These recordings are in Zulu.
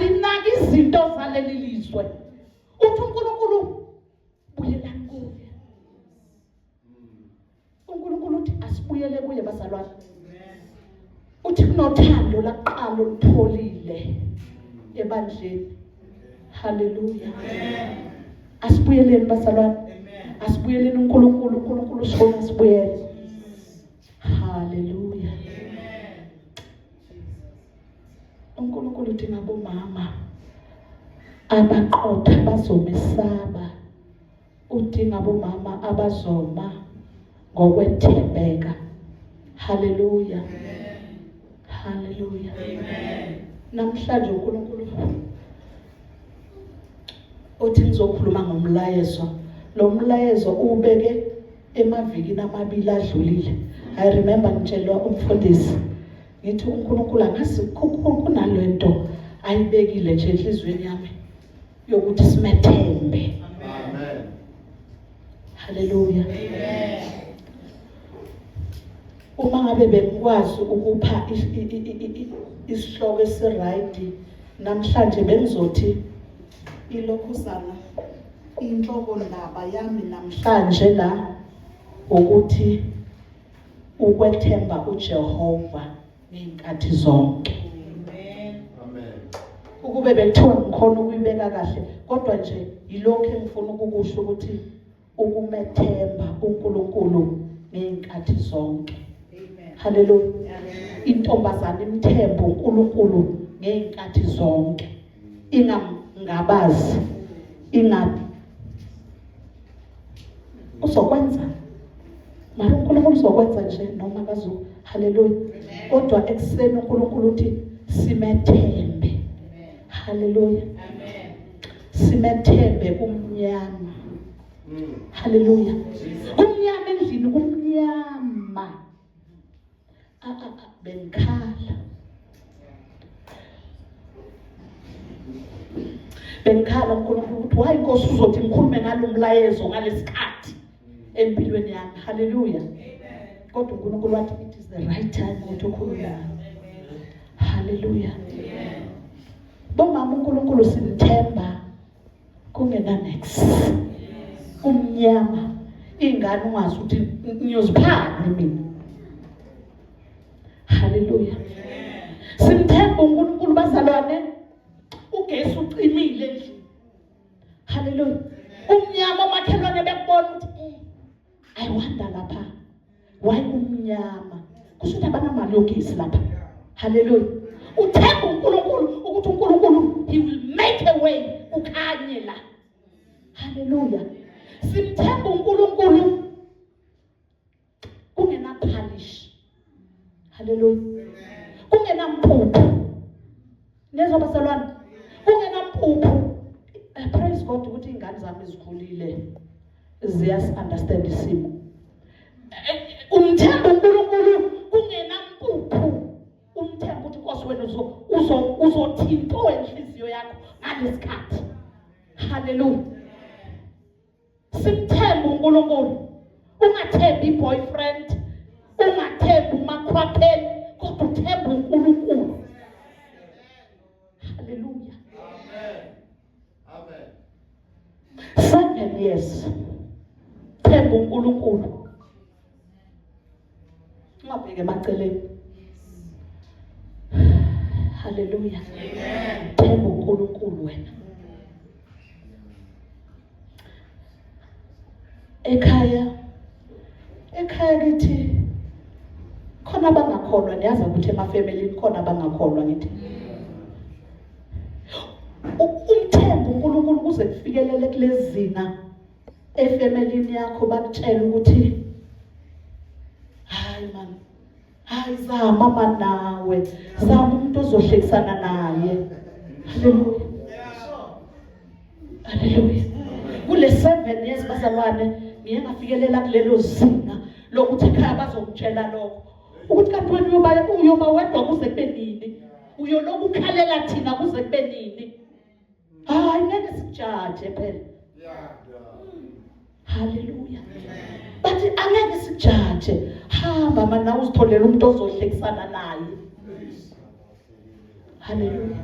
alinaki izinto zaleli lizwe. Uthi uNkulunkulu buyelani kuye. uNkulunkulu uthi asibuyele kuye bazalwane. Uthi kunothando laqala olutholile ebandleni. Hallelujah. Asibuyeleni bazalwane. Asibuyeleni uNkulunkulu sibona sibuyele. Hallelujah. uNkulunkulu uthi ngabomama abaqotha bazomesaba. Uthi ngabomama abazoma ngokwethembeka. Hallelujah. Hallelujah. Namhlanje uNkulunkulu uthi ngizokhuluma ngomlayezo. Lo mlayezo ubeke emavikini amabili adlulile. I remember ngitshelwa umfundisi ngithi uNkulunkulu angasi kunalento ayibekile nje enhlizweni yami yokuthi simethembe. Amen. Hallelujah. Amen. Uma ngabe bengikwazi ukupha isihloko esiright namhlanje bengizothi ilokhuzana inhloko ndaba yami namhlanje la ukuthi ukwethemba uJehova ngeenkathi zonke. Amen. Ukube bekuthiwa ngikhona ukuyibeka kahle kodwa nje yilokho engifuna ukukusho ukuthi ukumethemba uNkulunkulu ngeenkathi zonke. Amen. Hallelujah. Intombazana imthemba uNkulunkulu ngeenkathi zonke. Ingamngabazi ingabi uzokwenza mara uNkulunkulu uzokwenza nje noma kazo. Hallelujah. Kodwa ekseni uNkulunkulu uthi simethembe. Hallelujah. Amen. Simethembe kumnyama. Hallelujah. Kumnyama endlini kumnyama. Bengikhala. Bengikhala uNkulunkulu ukuthi why Nkosi uzothi ngikhulume ngalo mlayezo ngalesikhathi empilweni yami. Hallelujah. Kodwa uNkulunkulu wathi it is the right time ukuthi ukhulume. Hallelujah. Bomama uNkulunkulu simthemba kungena next. Umnyama ingane ungazi ukuthi ngiyoziphana mina. Hallelujah. Simthemba uNkulunkulu bazalwane ugesi ucimile endlini. Hallelujah. Umnyama omakhelwane bekubona ukuthi I wonder lapha why umnyama kusho ukuthi abanamali yogesi lapha. Hallelujah. Uthemba uNkulunkulu ukuthi uNkulunkulu he will make a way ukhanye la. Hallelujah. Simthemba uNkulunkulu kungena polish. Hallelujah. Kungena mpuphu. Nezwa basalwane kungena mpuphu. Praise God ukuthi ingane zami ezikhulile ziyas understand isimo. Umthemba uNkulunkulu kungena mpuphu. Umthemba ukuthi Nkosi wena uzothinta enhliziyo yakho ngalesikhathi. Hallelujah. Simthemba uNkulunkulu. Ungathembi boyfriend, ungathembi umakhwapheni, kodwa uthemba uNkulunkulu. Hallelujah. Amen. Amen. 7 years. Themba uNkulunkulu. Ungabheke emaceleni. Hallelujah. Amen. Themba uNkulunkulu wena. Ekhaya kithi khona abangakholwa niyazi ukuthi emafamily khona abangakholwa ngithi. Umthemba uNkulunkulu kuze kufikelele kulezinga efamily yakho bakutshela ukuthi hayi man, hayi zama mama nawe, zama umuntu ozohlekisana naye. Hallelujah. Hallelujah. Kule 7 years bazalwane ngiye ngafikelela kulelo zinga lokuthi ekhaya bazomtshela lokho ukuthi kanti wena uyoba wedwa kuze kube nini, uyoloku ukhalela thina kuze kube nini. Hayi ngeke sijaje phela. Hallelujah. Bathi angeke sijaje. Hamba mana uzitholela umuntu ozohlekisana naye. Hallelujah.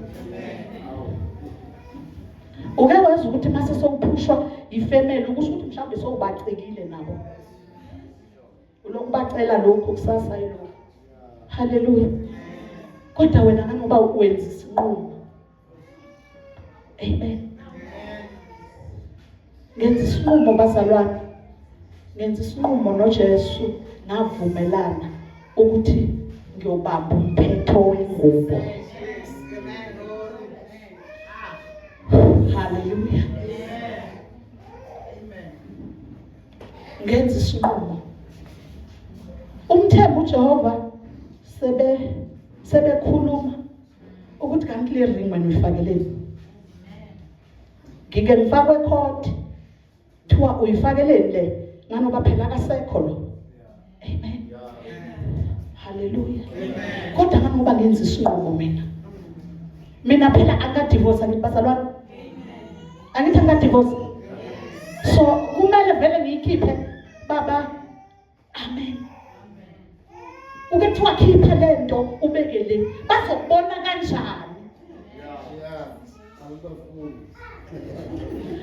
ukuthi mase sowuphushwa ifamily ukusho ukuthi mhlawumbe sowubacekile nabo ulokubacela lokho kusasa yilo. Hallelujah. Kodwa wena nganoba wenza isinqumo. Amen. Ngenza isinqumo bazalwane. Ngenza isinqumo noJesu ngavumelana ukuthi ngiyobamba umphetho wengubo. Hallelujah. Ngenza isinqumo. Umthembu uJehova sebekhuluma ukuthi kanti le ring wena uyifakeleni. Ngike ngifakwe court thiwa uyifakeleni le nganoba phela akasekho lo. Amen. Hallelujah. Kodwa nganoba ngenza isinqumo mina phela angadivorce ngithi bazalwane. Angithi angadivorce. So kumele vele ngiyikhiphe baba. Amen. Ukuthiwa khipha lento ubeke le bazokubona kanjani?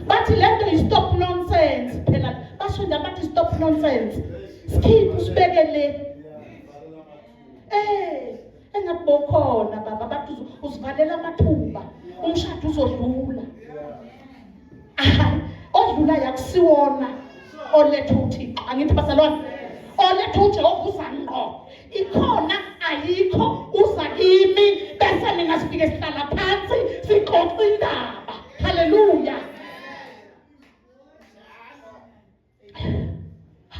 Bathi lento is stop nonsense phela basho nje bathi stop nonsense. Skip usibeke le. Engabokhona baba bathi usivalela amathuba umshado uzodlula. Odlula yakusiwona oletha uThixo. Angithi bazalwane oletha uJehova uzanqo. Ikhona ayikho uza kimi bese mina sifike sihlala phansi sixoxe indaba. Hallelujah.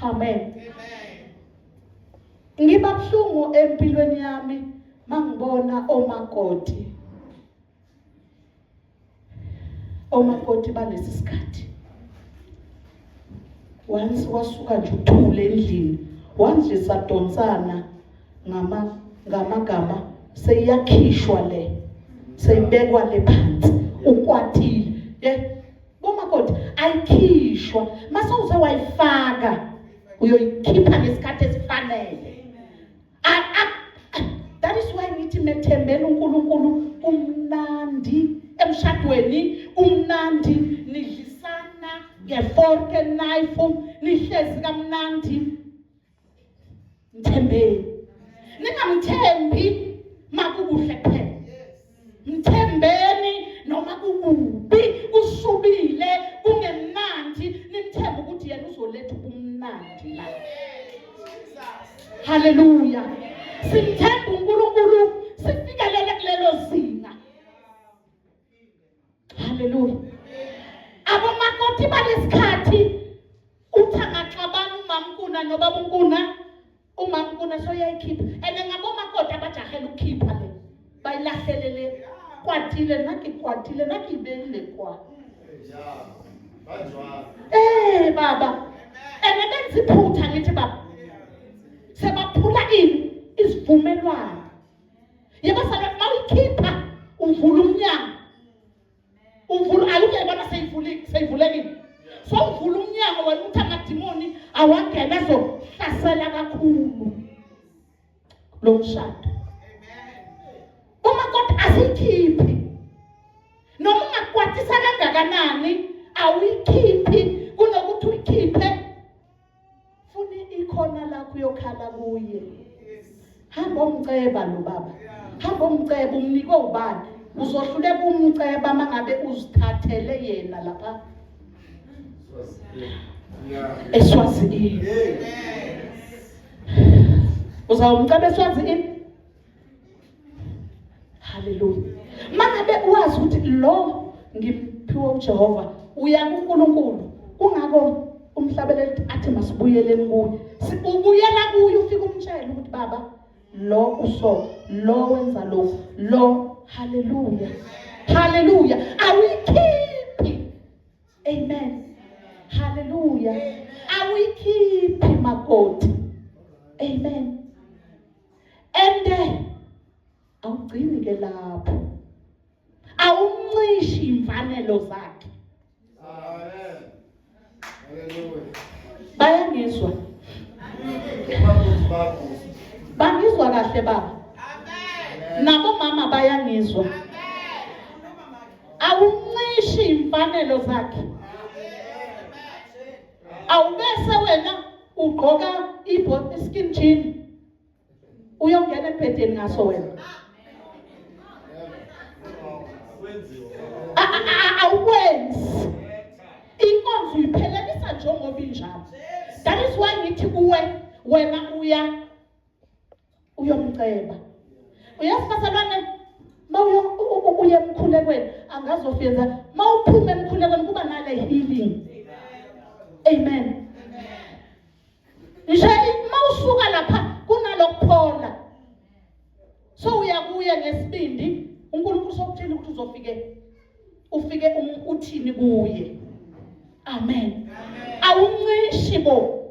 Amen. Ngiba buhlungu empilweni yami mangibona omakoti balesi sikhathi. Once wasuka nje uthule endlini, once sadonsana ngamagama seyakhishwa le, seyibekwa le phansi, ukwatile. Bomakoti ayikhishwa, mase uze wayifaka uyoyikhipha ngesikhathi esifanele. That is why ngithi methembela uNkulunkulu umnandi emshadweni, umnandi nidlisana ngefork and knife, nihlezi kamnandi. Mthembeni. Ningamthembi makukuhle kuphela. Mthembeni noma kukubi, kusubile, kungemnandi, nimthembe ukuthi yena uzoletha ubumnandi la. Hallelujah. Simthemba uNkulunkulu sifikelele kulelo zinga. Hallelujah. Abomakoti balesikhathi uthangaxabana umamkuna nobabukuna umamkuna soyayikhipha ene ngabomakoti abajahela ukukhipha le bayilahlelele kwatile nakibele kwa baba ene benza iphutha ngithi baba sebaphula ini isivumelwano yeba sala mayikhipha uvula umnyango uvula ayibona seyivulekile so uvula umnyango wena uthi amadimoni awangena zohlasela kakhulu lo mshado. Umakoti asikhiphi noma ungakwatisa kangakanani awuyikhiphi kunokuthi uyikhiphe funi ikhona lakho uyokhala kuye. Hamba umceba lo baba, hamba umceba umnike ubani uzohluleka umceba mangabe uzithathele yena lapha eSwazini. Uzawumceba eSwazini. Hallelujah. Mangabe uwazi ukuthi lo ngiphiwe uJehova uya kuNkulunkulu kungako umhlabeleli athi masibuyeleni kuye. Ubuyela kuye ufika umtshela ukuthi baba lo uso lo wenza lo. Hallelujah. Hallelujah. Awuyikhiphi. Amen. Hallelujah. Awuyikhiphi makoti. Amen. And awugcini ke lapho. Awunqishi imfanelo zakhe. Amen. Hallelujah. Bayangizwa. Bangizwa kahle baba. Amen. Nabo mama bayangizwa. Amen. Awunqishi imfanelo izimfanelo zakhe. Awubese wena ugqoka skin jean uyongena ebhedeni ngaso wena. Awukwenzi. Inkonzo uyiphelelisa njengoba injalo. That is why ngithi kuwe wena uyomceba. Uyasifazalwane uye emkhulekweni angazofyenza mawuphuma emkhulekweni kuba nale healing. Amen. Nje mawusuka lapha kunalokuphola. So uyakuya ngesibindi uNkulunkulu sokutshela ukuthi ufike uthini kuye. Amen. Awunqishi bo.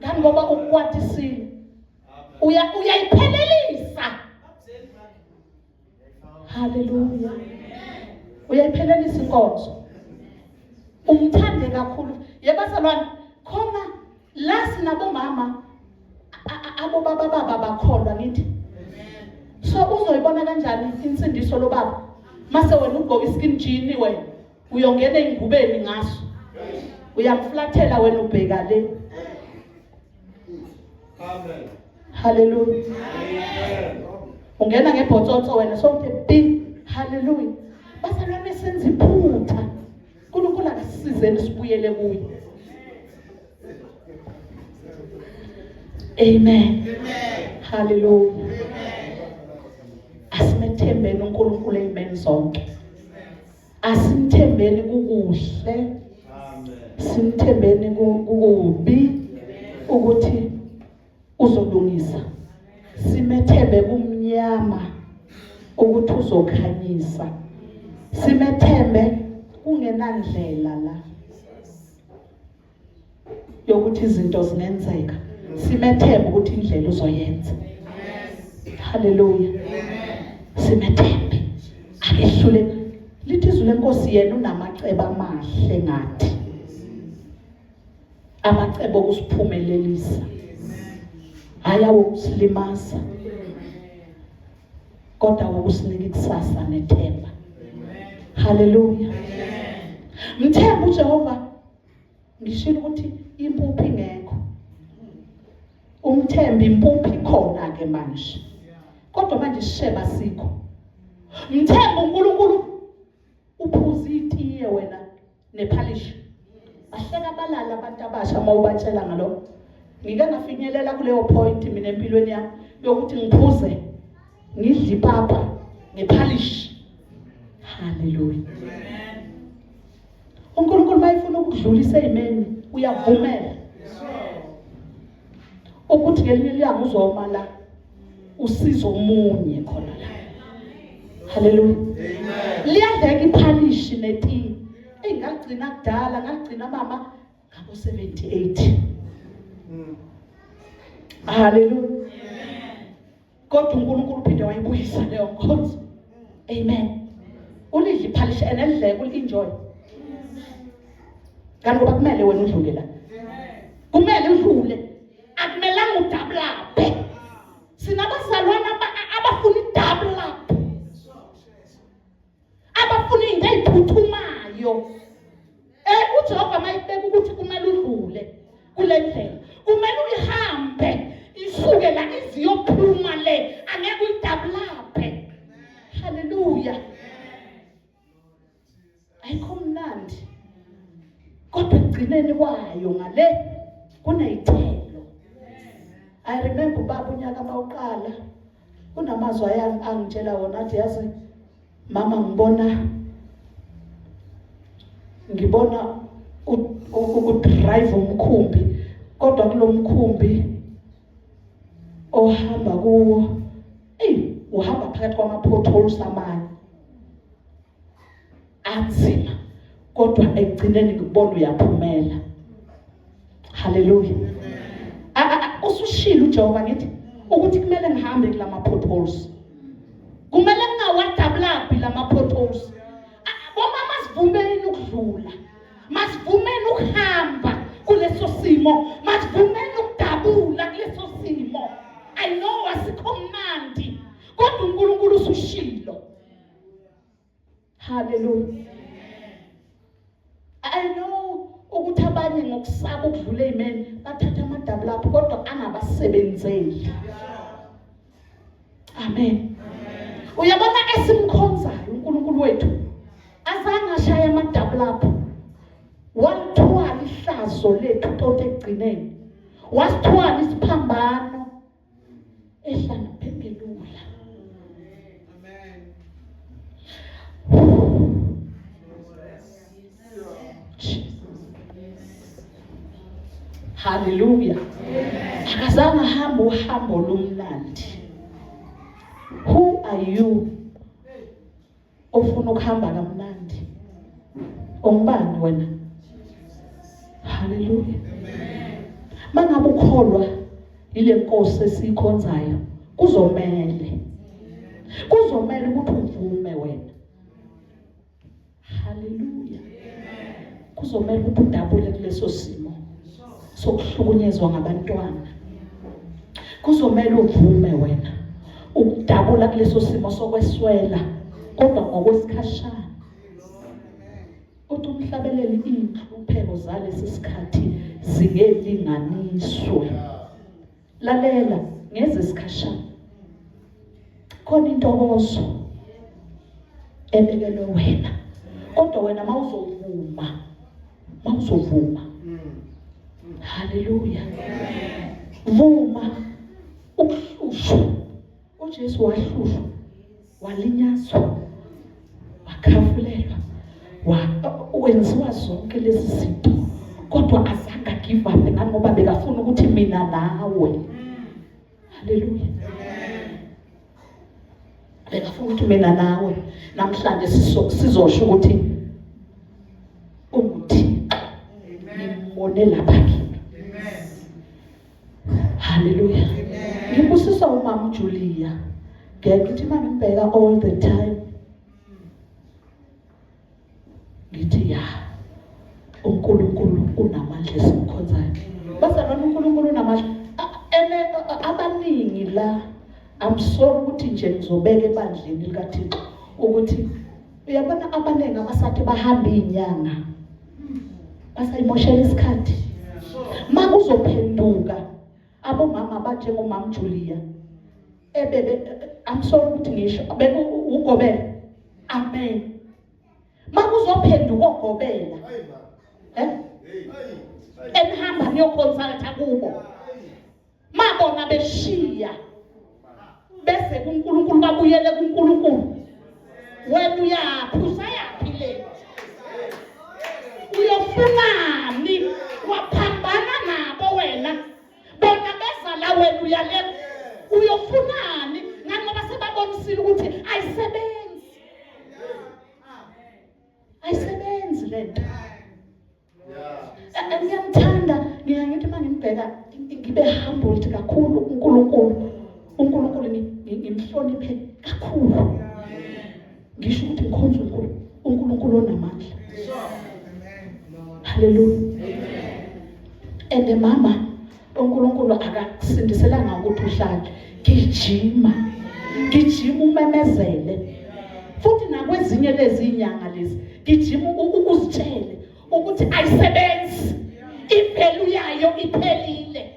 Ngani ngoba ukwatisile. Uyayiphelelisa. Hallelujah. Uyayiphelelisa inkonzo. Umthande kakhulu. Yebazalwane khona la sinabomama abobaba bakholwa ngithi. So uzoyibona kanjani insindiso lobaba? Mase wena ugqoka iskin jean wena uyongena engubeni ngaso. Uyamflathela wena ubheka le. Amen. Hallelujah. Amen. Ungena ngebhotsotso wena sonke bi. Hallelujah. Basalwane senza iphutha. uNkulunkulu akasizeni sibuyele kuye. Amen. Amen. Hallelujah. Amen. Asimethembeni uNkulunkulu ezimeni zonke. Asimthembeni kukuhle. Amen. Simthembeni kukubi ukuthi uzolungisa. Simethembe kumnyama ukuthi uzokhanyisa. Simethembe kungenandlela la yokuthi izinto zingenzeka. Simethembe ukuthi indlela uzoyenza. Hallelujah. Simethembe akehlule lithi izwi lenkosi yena unamacebo amahle ngathi. Amacebo okusiphumelelisa. Hayawo ukusilimaza. Kodwa ukusinika ikusasa nethemba. Hallelujah. Mthemba uJehova ngishilo ukuthi impuphu ingekho. Umthemba impuphu ikhona ke manje. Kodwa manje isisheba sikho. Mthemba uNkulunkulu uphuza itiye wena nephalish. Bahleka balala abantu abasha mawubatshela ngalo. Ngike ngafinyelela kuleyo point mina empilweni yami yokuthi ngiphuze ngidli ipapa ngephalish. Hallelujah. uNkulunkulu mayifuna ukudlulisa ezimeni uyavumela. Ukuthi ngelinye ilanga uzoma la usizo umunye khona la. Hallelujah. Liyadleka iphalishi netiye. Ngagcina kudala ngagcina mama ngabo 78. Hallelujah. Kodwa uNkulunkulu uphinde wayibuyisa leyo nkonzo. Amen. Ulidla iphalishi enedleka ulenjoy. Kanti ngoba kumele wena udlule la. Kumele udlule. Akumelanga udabulape. Sinabazalwana abafuna idabulape. Abafuna into eziphuthumayo. uJehova mayibeka ukuthi kumele udlule kule ndlela. Kumele uyihambe isuke la iziyophuma le angeke uyidabulape. Hallelujah. Ayikho mnandi. Kodwa egcineni kwayo ngale kunezithelo. I remember baba unyaka mawuqala kunamazwi angitshela wona athi yazi mama ngibona ukudrive umkhumbi kodwa kulomkhumbi ohamba kuwo uhamba phakathi kwama-potholes amanye anzima kodwa ekugcineni ngibona uyaphumela. Hallelujah. Usushilo uJehova ngithi ukuthi kumele ngihambe kulama-potholes. Kumele ngingawadabulapi lama-potholes. Bomama sivumeni ukudlula. Masivumeni ukuhamba kuleso simo. Masivumeni ukudabula kuleso simo. I know asikho mnandi. Kodwa uNkulunkulu usushilo. Hallelujah. I know ukuthi abanye ngokusaba ukudlula amen bathatha amadouble up kodwa angabasebenzeli. Amen. Uyabona esimkhonzayo uNkulunkulu wethu azange ashaya amadouble up. Walithwala ihlazo lethu tot ekugcineni. Wasithwala isiphambano ehlala phembelula. Hallelujah. Akazange hamba uhambo lomlandi. Who are you ofuna ukuhamba kamnandi? Ongubani wena? Hallelujah. Mangabe ukholwa ile Nkosi esikhonzayo kuzomela ukuthi uvume wena. Hallelujah. Kuzomela ukuthi udabule kuleso simo sokuhlukunyezwa ngabantwana. Kuzomela uvume wena ukudabula kuleso simo sokweswela kodwa ngokwesikhashana. Uthi umhlabeleli inhlupheko zalesi sikhathi zingelinganiswe. Lalela ngeze isikhashana. Khona intokozo ebekelwe wena. Kodwa wena mawuzovuma. Hallelujah. Vuma ukuhlushwa. uJesu wahlushwa, walinyazwa, wakhafulelwa, wenziwa zonke lezi zinto. Kodwa azange give up ngoba bekafuna ukuthi mina nawe. Hallelujah. Bekafuna ukuthi mina nawe namhlanje sizosho ukuthi uThixo nimbone lapha kimi. Hallelujah. Ngibusisa uMama Julia. Ngithi manje ngibheka all the time. Ngithi ya uNkulunkulu unamandla esimkhonzayo. Bazalwane uNkulunkulu unamandla. Abaningi la I'm sorry ukuthi nje ngizobeka ebandleni likaThixo ukuthi uyabona abaningi abasathi bahamba inyanga. Basayimoshela isikhathi. Makuzophenduka abomama abanjengomama Julia I'm sorry ukuthi ngisho ugobela. Amen. Makuzophenduka ogobela enihamba niyokonsulta kubo mabona beshiya bese kuNkulunkulu babuyele kuNkulunkulu. Wena uyaphi usayaphi le? Uyofunani? Waphambana nabo wena bona beza la wena uyale uyofunani ngoba sebabonisile ukuthi ayisebenzi lento. Ngiyamthanda ngiyayithi manje ngibheka ngibe humbled kakhulu uNkulunkulu ngimhloniphe kakhulu. Ngisho ukuthi ngikhonza uNkulunkulu onamandla. Hallelujah. And mama uNkulunkulu akakusindiselanga ukuthi uhlale. Gijima umemezele. Futhi nakwezinye lezi inyanga lezi gijima uzitshele ukuthi ayisebenzi. Impelo yayo iphelile.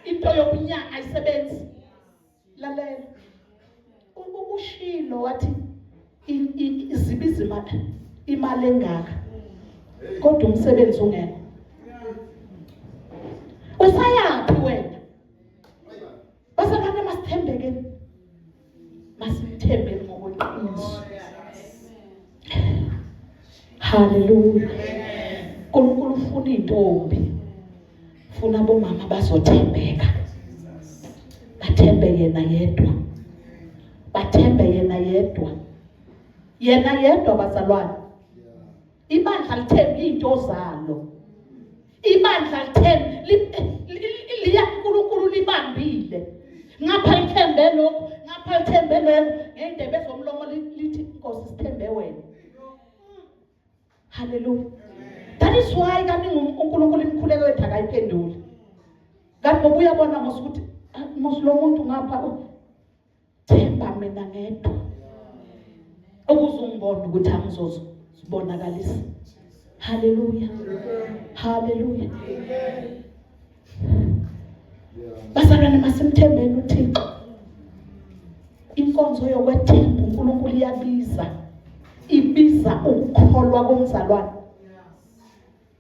Into yokunyanga ayisebenzi. Lalela. Ushilo wathi izibizima imali engaka. Kodwa umsebenzi ungekho. Usayaphi wena? Basakade masithembekeni. Masithembe ngokweqiniso. Hallelujah. uNkulunkulu ufuna intombi. Ufuna abomama bazothembeka. Bathembe yena yedwa. Bathembe yena yedwa. Yena yedwa bazalwane. Ibandla lithemba into zalo. Ibandla lithemba liya uNkulunkulu libambile. Ngapha lithembe lokho, ngapha lithembe lokho, ngendebe ezomlomo lithi Nkosi sithembe wena. Hallelujah. That is why kanti uNkulunkulu imkhuleko wethu akayiphenduli. Kanti ngoba uyabona ngosukuthi lo muntu ngapha themba mina ngedwa. Ukuzungibona ukuthi angizozo sibonakalisa. Haleluya. Haleluya. Bazalwane masimthembeni uThixo. Inkonzo yokwethemba uNkulunkulu iyabiza. Ibiza ukukholwa komzalwane.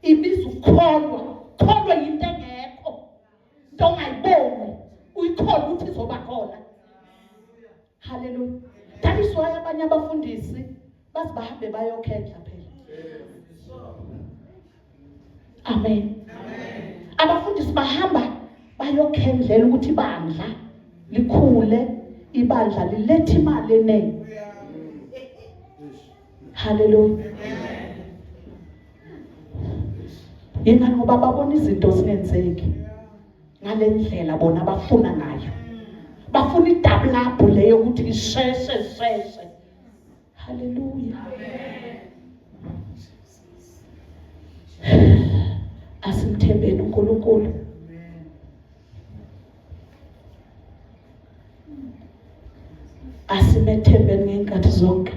Ibiza ukukholwa. Kholwa yinto engekho. Into ongayiboni. Uyikholwa ukuthi izoba khona. Haleluya. That is why abanye abafundisi bahambe bayokhendla phela. Amen. Abafundisi bahamba bayokhendlela ukuthi ibandla likhule, ibandla lilethe imali eningi. Haleluya. Yingani ngoba babona izinto zingenzeki ngalendlela bona abafuna ngayo. Bafuna idouble up leyo ukuthi isheshe. Haleluya. Asimthembeni uNkulunkulu. Asimethembeni ngeenkathi zonke.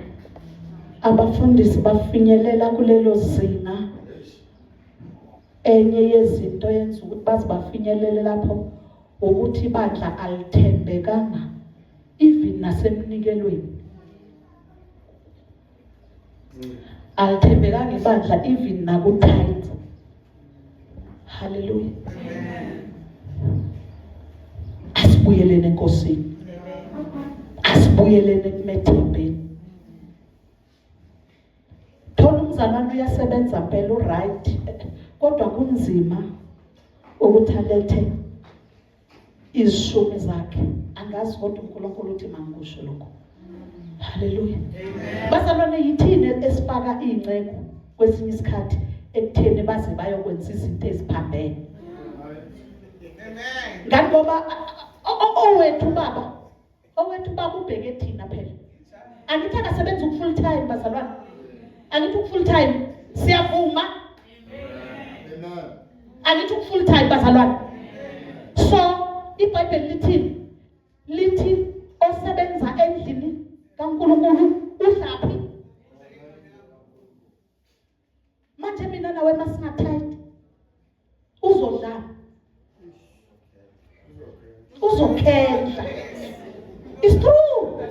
Abafundisi bafinyelela kulelo zinga. Enye yezinto yenza ukuthi baze bafinyelele lapho ukuthi ibandla alithembekanga even nasemnikelweni. Alithembekanga ibandla even nakutithe. Haleluya. Asibuyelene enkosini. Asibuyelene kumethembeni. Thola umzalwane uyasebenza phela right kodwa kunzima ukuthi alethe izishumi zakhe. Angazi kodwa uNkulunkulu uthi mangikusho lokho. Haleluya. Bazalwane yithini esifaka ingcebo kwesinye isikhathi ekutheni baze bayokwenza izinto eziphambene. Ngani ngoba owethu baba ubheke thina phela. Angithi akasebenza full time bazalwane. Angithi full time siyavuma. Amen. Angithi full time bazalwane. So iBhayibheli lithi osebenza endlini kaNkulunkulu udlaphi. Manje mina nawe masingathathi uzodla. Uzokhendla. It's true.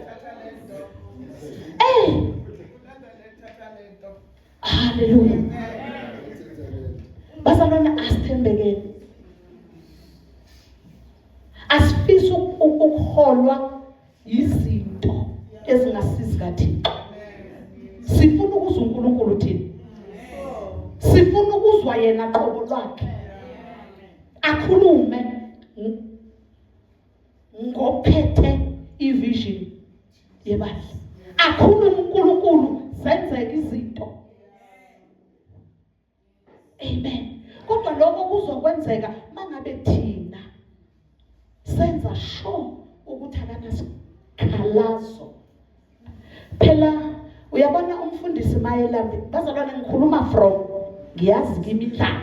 Hey. Hallelujah. Bazalwane asithembekeni. Asifisa ukuholwa izinto ezingasizi kaThixo. Sifuna ukuzwa uNkulunkulu thina. Sifuna ukuzwa yena qobo lwakhe. Akhulume ngophethe ivision yebandla. Akhulume uNkulunkulu zenzeke izinto. Amen. Kodwa lokho kuzokwenzeka mangabe thina senza sure ukuthi akanasikhalazo. Phela uyabona umfundisi mayelambe bazalwane ngikhuluma from ngiyazi kimi indlala.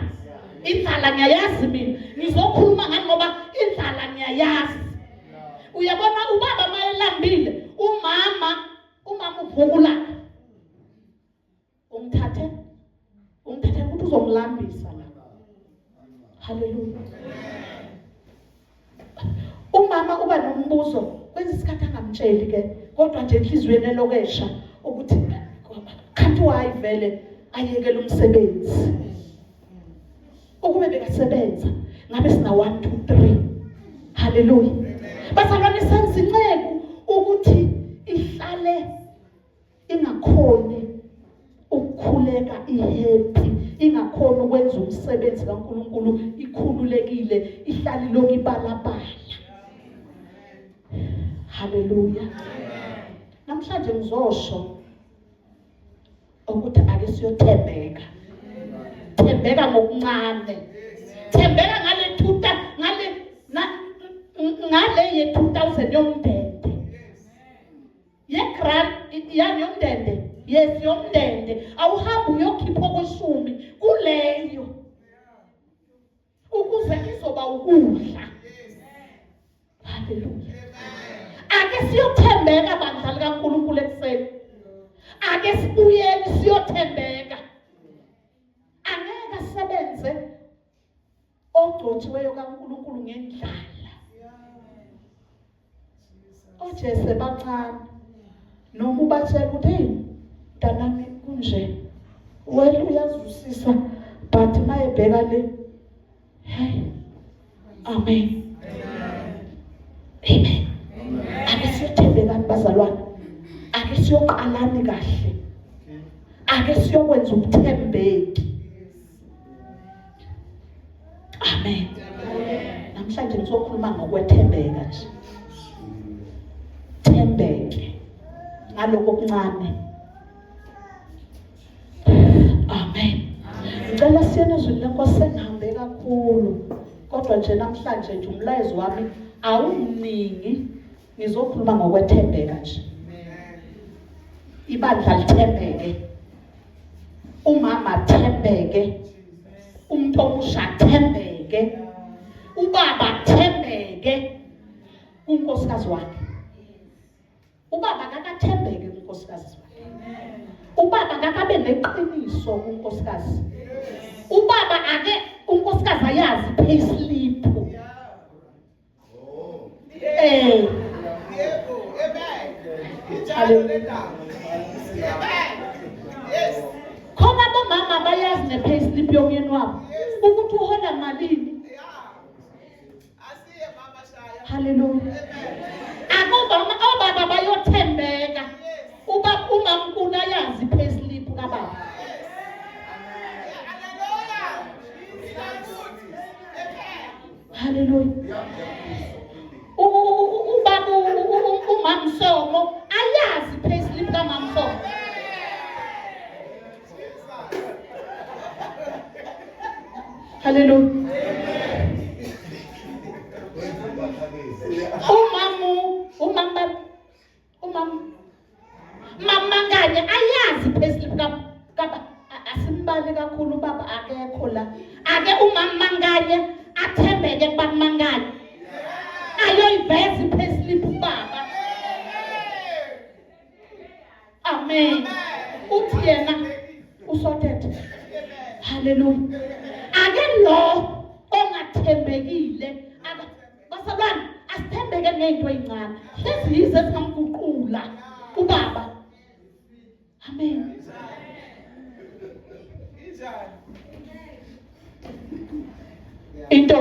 Indlala ngiyayazi mina. Ngizokhuluma ngani ngoba indlala ngiyayazi. Uyabona ubaba mayelambile umama uvukula. Umthathe ukuthi uzomlambisa la. Haleluya. Umama uba nombuzo kwenza isikhathi angamtsheli ke kodwa nje enhlizweni elokesha ukuthi kanti wayivele ayekele umsebenzi. Ukube bekasebenza ngabe sina 1 2 3. Haleluya. Bazalwane senza inceku ukuthi ihlale ingakhoni ukukhuleka ihappy, ingakhoni ukwenza umsebenzi kaNkulunkulu ikhululekile, ihlale lokhu ibalabala. Haleluya. Namhlanje ngizosho ukuthi ake siyothembeka. Thembeka ngokuncane. Thembeka ngale ye 2000 yomndende. Ye grant yani yomndende. Yes yomndende. Awuhambi uyokhipha okweshumi kuleyo. Ukuze izoba ukudla. Haleluya. Ake siyothembeka bandla likaNkulunkulu ekseni. ake sibuyeni siyothembeka. Angeke asebenze ogcotshiweyo kaNkulunkulu ngendlala. OJese bancane noma ubatshela ukuthi hey mntanami kunje wena uyazwisisa but mayebheka le hey amen amen ake siyothembekani bazalwane, ake siyoqalani kahle, ake siyokwenza ukuthembeki. Amen. Namhlanje ngizokhuluma ngokwethembeka nje. Thembeke ngaloko okuncane. Amen. Ngicela siyene ezweni lenkosi sengihambe kakhulu. Kodwa nje namhlanje nje umlayezo wami awumningi, ngizokhuluma ngokwethembeka nje. Ibandla lithembeke. Umama thembeke. Umuntu omusha thembeke. Ubaba thembeke kunkosikazi wakhe. Ubaba akathembeke kunkosikazi wakhe. Ubaba akabe neqiniso kunkosikazi. Ubaba ake unkosikazi ayazi payslip. Khona bomama bayazi nepayslip yomyeni wabo ukuthi uhola malini. Hallelujah. Obaba bayothembeka. Umamkhulu ayazi payslip kababa. Hallelujah. Ubaba uMamsomo ayazi payslip kaMamsomo. Hallelujah. Mamanganye ayazi payslip kaba asimbali kakhulu baba akekho la. Ake umamanganye athembeke kubamanganye. Ayoyiveza payslip baba. Amen. Uthi yena usothethe. Hallelujah. Ake lo ongathembekile basalwana asithembeke ngento ezincane. Hlezi yize singamguqula ubaba. Amen. Into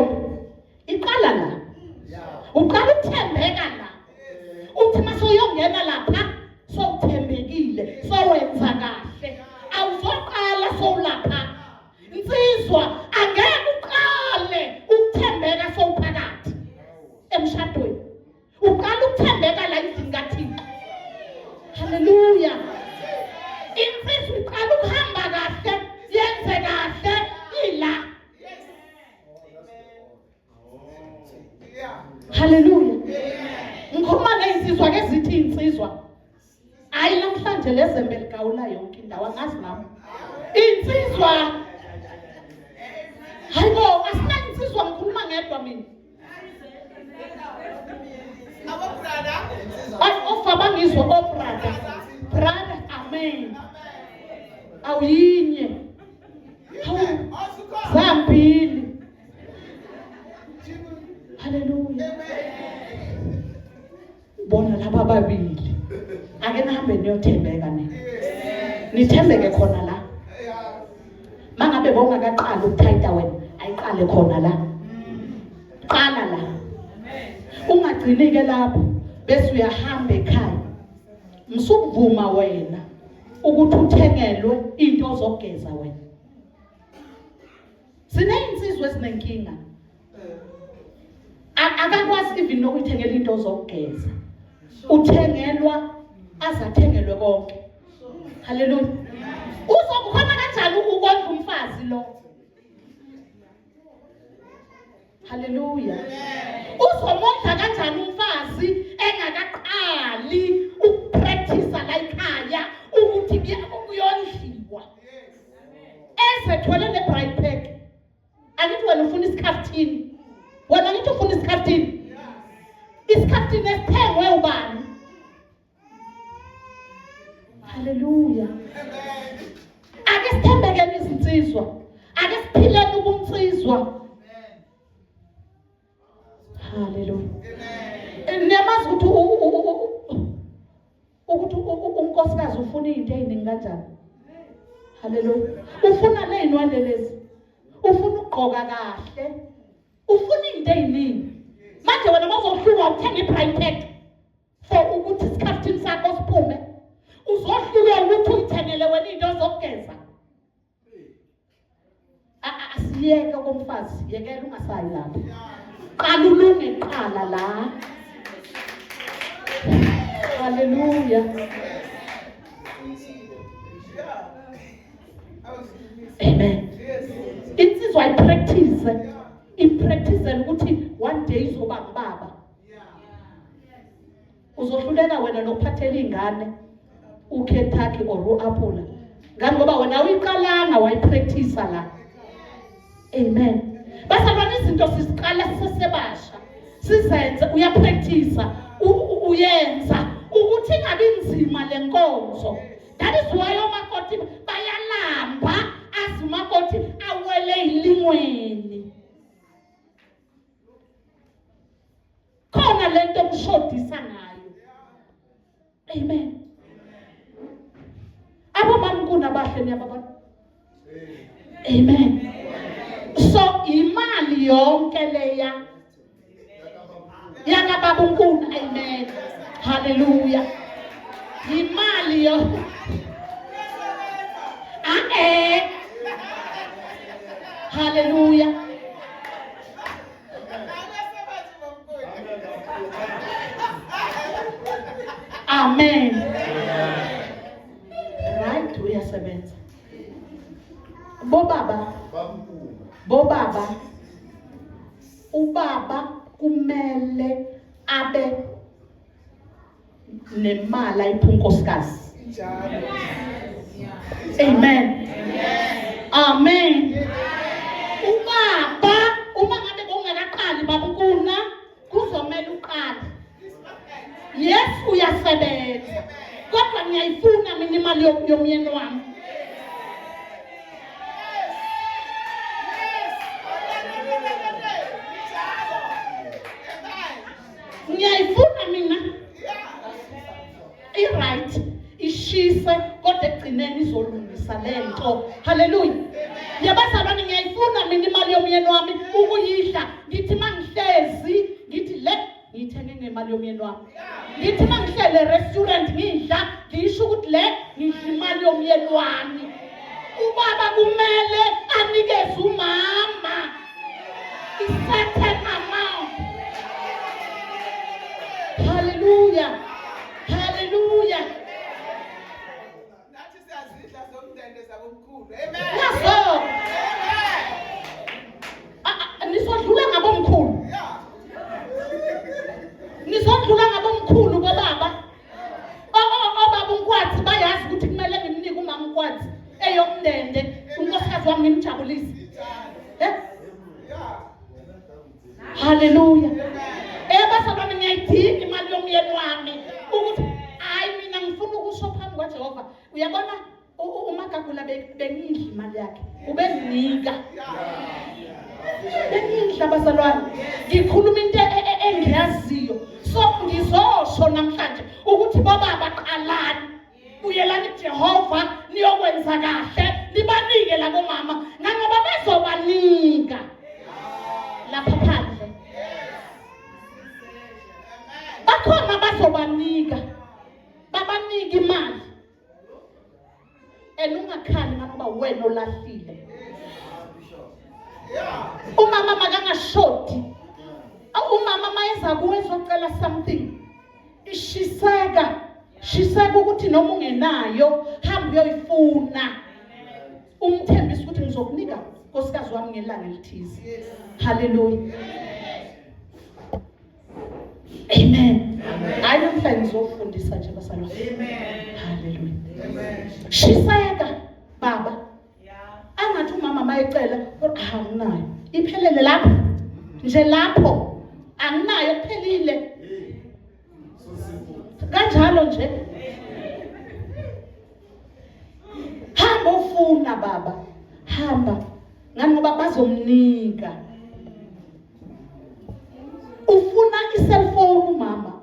iqala la. Uqala ukuthembeka la. Uthi masoyongena lapha sowuthembekile, sowenza kahle. Awuzoqala sowulapha. Insizwa angeke uqale ukuthembeka sowuphakathi emshadweni. Uqala ukuthembeka la endlini kaThixo. Hallelujah. Insizwa iqala ukuhamba kahle, yenze kahle ila. Hallelujah. Ngikhuluma ngeinsizwa ke zithi insizwa. Hayi namhlanje lezembe ligawula yonke indawo angazi nami. Insizwa. Hayibo asinansizwa ngikhuluma ngedwa mina. Ofaba ngizwa obrother. Brother, amen. Awuyinye. Zambili. Hallelujah. Bona laba babili. Ake nihambe niyothembeka nina. Nithembeke khona la. Mangabe bongakaqala ukuthayita wena, ayiqale khona la. Qala la. Ungagcini ke lapho bese uyahamba ekhaya. Msukuvuma wena ukuthi uthengelwe into ozogeza wena. Siney'nsizwa ezinenkinga. Akakwazi even nokuyithengela into ozogeza. Uthengelwa azathengelwe konke. Hallelujah. Uzokukhona kanjani ukondla umfazi lo? Hallelujah. Uzomondla kanjani umfazi engakaqali ukupractice la ekhaya ukuthi kuyondliwa. Ezethwele nebride pack. Angithi wena ufuna isikhaftini. Wena ngithi ufuna isikhaftini. Isikhaftini esithengwe ubani? Haleluya. Ake sithembekeni izinsizwa. Ake siphileni ubunsizwa. Haleluya. Niyamazi ukuthi unkosikazi ufuna izinto eziningi kanjani. Haleluya. Ufuna ley'nwele lezi. Ufuna ukugqoka kahle. Ufuna izinto eziningi. Manje wena mazohluka uthenga i-Britec for ukuthi isikhaftini sakho siphume. Uzohluka ukuthi uyithengele wena into zokugeza. Asiyeke komfazi, yekela ungasayi lapha. Qala ulunge qala la. Haleluya. Amen. Insizwa ipractice ukuthi one day izoba ngubaba. Uzohlulela wena nokuphathela ingane uKentucky or uApula. Ngani ngoba wena uyiqalanga wayipractice la. Amen. Basalwana izinto siziqala sisebasha. Sizenze uyapractice, uyenza ukuthi ingabe inzima lenkonzo. That is why omakoti bayalamba azumakoti awele ilingweni. Khona lento kushodisa ngayo. Amen. Abo mamkuna bahle niyababa. Amen. So imali yonke leya yakababa unkulu. Amen. Hallelujah. Imali yo. Hallelujah. Amen. Right, uyasebenza. Bobaba. Ubaba kumele abe nemali ayiphunkosikazi. Amen. Amen. Ubaba uma ngabe kungekaqali babukuna kuzomela uqala. Yes, uyasebenza. Kodwa ngiyayifuna mina imali yomyeni wami. Ngiyayifuna mina. I-right ishise kodwa egcineni izolungisa lento. Hallelujah. Yabazalwane ngiyayifuna mina imali yomyeni wami ukuyidla. Ngithi mangihlezi ngithi le ngithenge ngemali yomyeni wami. Ngithi mangihlele restaurant ngidla ngisho ukuthi le ngidla imali yomyeni wami. Ubaba kumele anikeze umama i-certain amount. Hallelujah. Hallelujah. Nathi siyazidla zomndende zabomkhulu. Amen. Yaso. Nisodlula ngabomkhulu. Nisodlula ngabomkhulu bobaba. Obaba unkwathi bayazi ukuthi kumele ngimnike umama unkwathi eyomndende unkosikazi wami ngimjabulise. Hallelujah. Basalwane ngiyayidinga imali yomyeni wami ukuthi hayi mina ngifuna ukusho phambi kwaJehova. Uyabona uMagagula bengidla imali yakhe. Ubenginika. Bengidla basalwane. Ngikhuluma into engiyaziyo. So ngizosho namhlanje ukuthi bobaba qalani. Uyelani kuJehova niyokwenza kahle. Nibanike labo mama ngoba bezobanika. Lapha phandle. Bakhona bazobanika. Babanika imali. Enungakhali ngoba wena olahlile. Umama makangashoti. Umama mayeza kuwezocela something. Shiseka ukuthi noma ungenayo hamba uyoyifuna. Umthembisa ukuthi ngizokunika nkosikazi wami ngelanga elithize. Hallelujah. Amen. Hayi namhlanje ngizofundisa nje basalwane. Amen. Hallelujah. Amen. Shiseka baba. Angathi umama mayecela anginayo. Iphelele lapho. Nje lapho anginayo kuphelile. Kanjalo nje. uyafuna baba, hamba. Ngani ngoba bazomnika. Ufuna i-cellphone mama.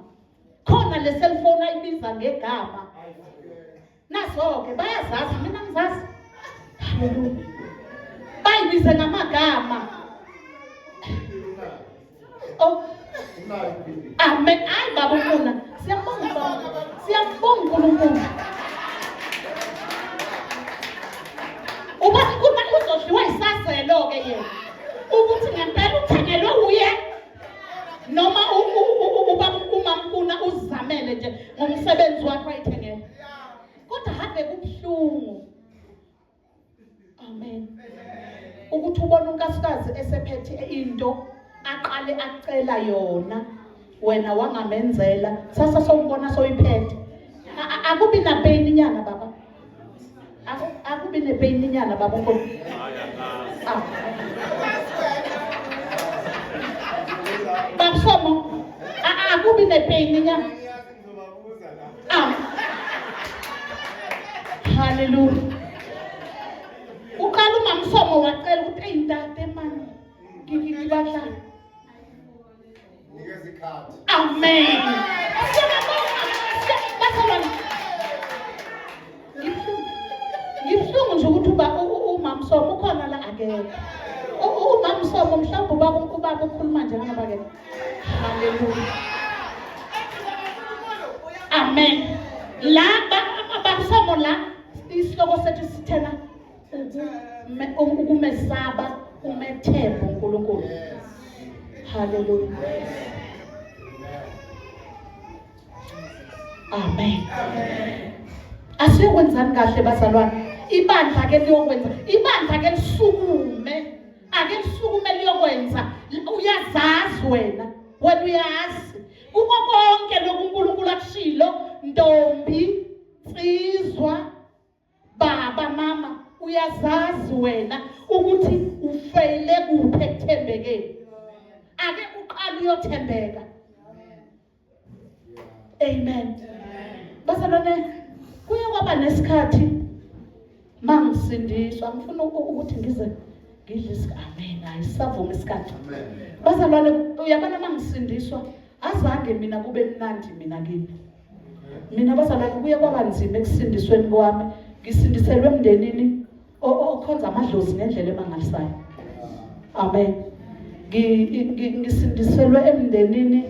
Khona le cellphone ayibiza ngegama. Naso-ke bayazazi, mina ngizazi. Haleluya. Bayibize ngamagama. Oh. Amen. Hayi baba ufuna. Siyabonga baba. Siyabonga uNkulunkulu. Uba kumele uzodliwa isazelo-ke yena. Ukuthi ngempela uthengelwe uye. Noma umamkuna uzizamele nje ngomsebenzi wakhe ayithengele. Kodwa have kubuhlungu. Amen. Ukuthi ubone unkosikazi esephethe into aqale acela yona wena wangamenzela sasa sowubona soyiphethe. Akubi na pain inyana baba. Akubi ne pain inyana baba Nkosi. Babsomo akubi ne pain inyana. Hallelujah. Ukala umamsomo wacela ukuthi eyintate mani ngibadla. Nikeza ikhathi. Amen. Ngibhlungu nje ukuthi umamsomo ukhona la akekho. Umamsomo mhlawumbe ubaba ukhuluma nje ngabake. Hallelujah. Amen. La babsomo la isihloko sethu sithena ukumesaba umethemba uNkulunkulu. Hallelujah. Amen. Asiyokwenzani kahle bazalwane. Ibandla ke liyokwenza. Ibandla ke lisukume. Ake lisukume liyokwenza. Uyazazi wena. Wena uyazi. Kuko konke lokhu uNkulunkulu akushilo, ntombi, sizwa, baba, mama, uyazazi wena ukuthi ufeyile kuphi ekuthembekeni. Ake uqala uyothembeka. Amen. Bazalwane, kuye kwaba nesikhathi mangisindiswa ngifuna ukuthi ngize ngidle amen. Ayisavuma isikhathi. Bazalwane, uyabona mangisindiswa azange mina kube mnandi mina kimi. Mina bazalwane kuye kwaba nzima ekusindisweni kwami. Ngisindiselwe emndenini okhonza amadlozi ngendlela emangalisayo. Amen. Ngisindiselwe emndenini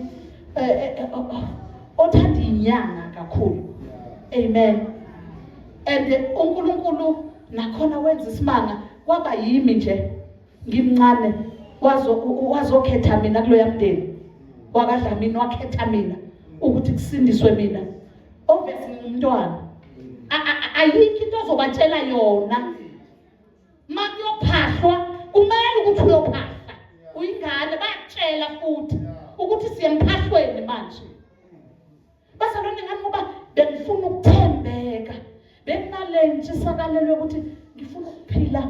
othanda inyanga kakhulu. Amen. And uNkulunkulu nakhona wenza isimanga kwaba yimi nje ngimncane wazokhetha mina kulo yamndeni. Wakadlamini wakhetha mina ukuthi kusindiswe mina. Obviously ngumntwana. Ayikho into ozobatshela yona. Makuyophahlwa kumele ukuthi uyophahla. Uyingane bayakutshela futhi ukuthi siyemphahlweni manje. Bazalwane ngani ngoba bengifuna ukuthembeka. Benginale ntshisakalelo ukuthi ngifuna ukuphila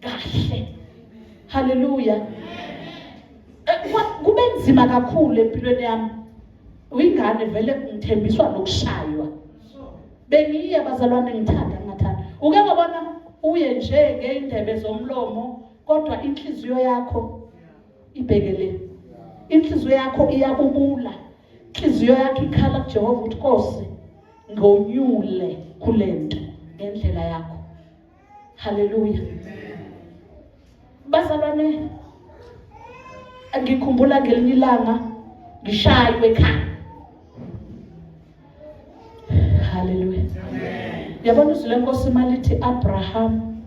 kahle. Hallelujah. Kube nzima kakhulu empilweni yami. Uyingane vele ngithembiswa nokushaywa. Bengiye bazalwane ngithanda ngathanda. Uke ngabona uye nje ngeindebe zomlomo kodwa inhliziyo yakho ibhekele. Inhliziyo yakho iyabubula. Inhliziyo yakho ikhala kuJehova ukuthi Nkosi ngonyule kulento ngendlela yakho. Hallelujah. Bazalwane ngikhumbula ngelinye ilanga ngishaywe ekhaya. Hallelujah. Yabona uzile Nkosi malithi Abraham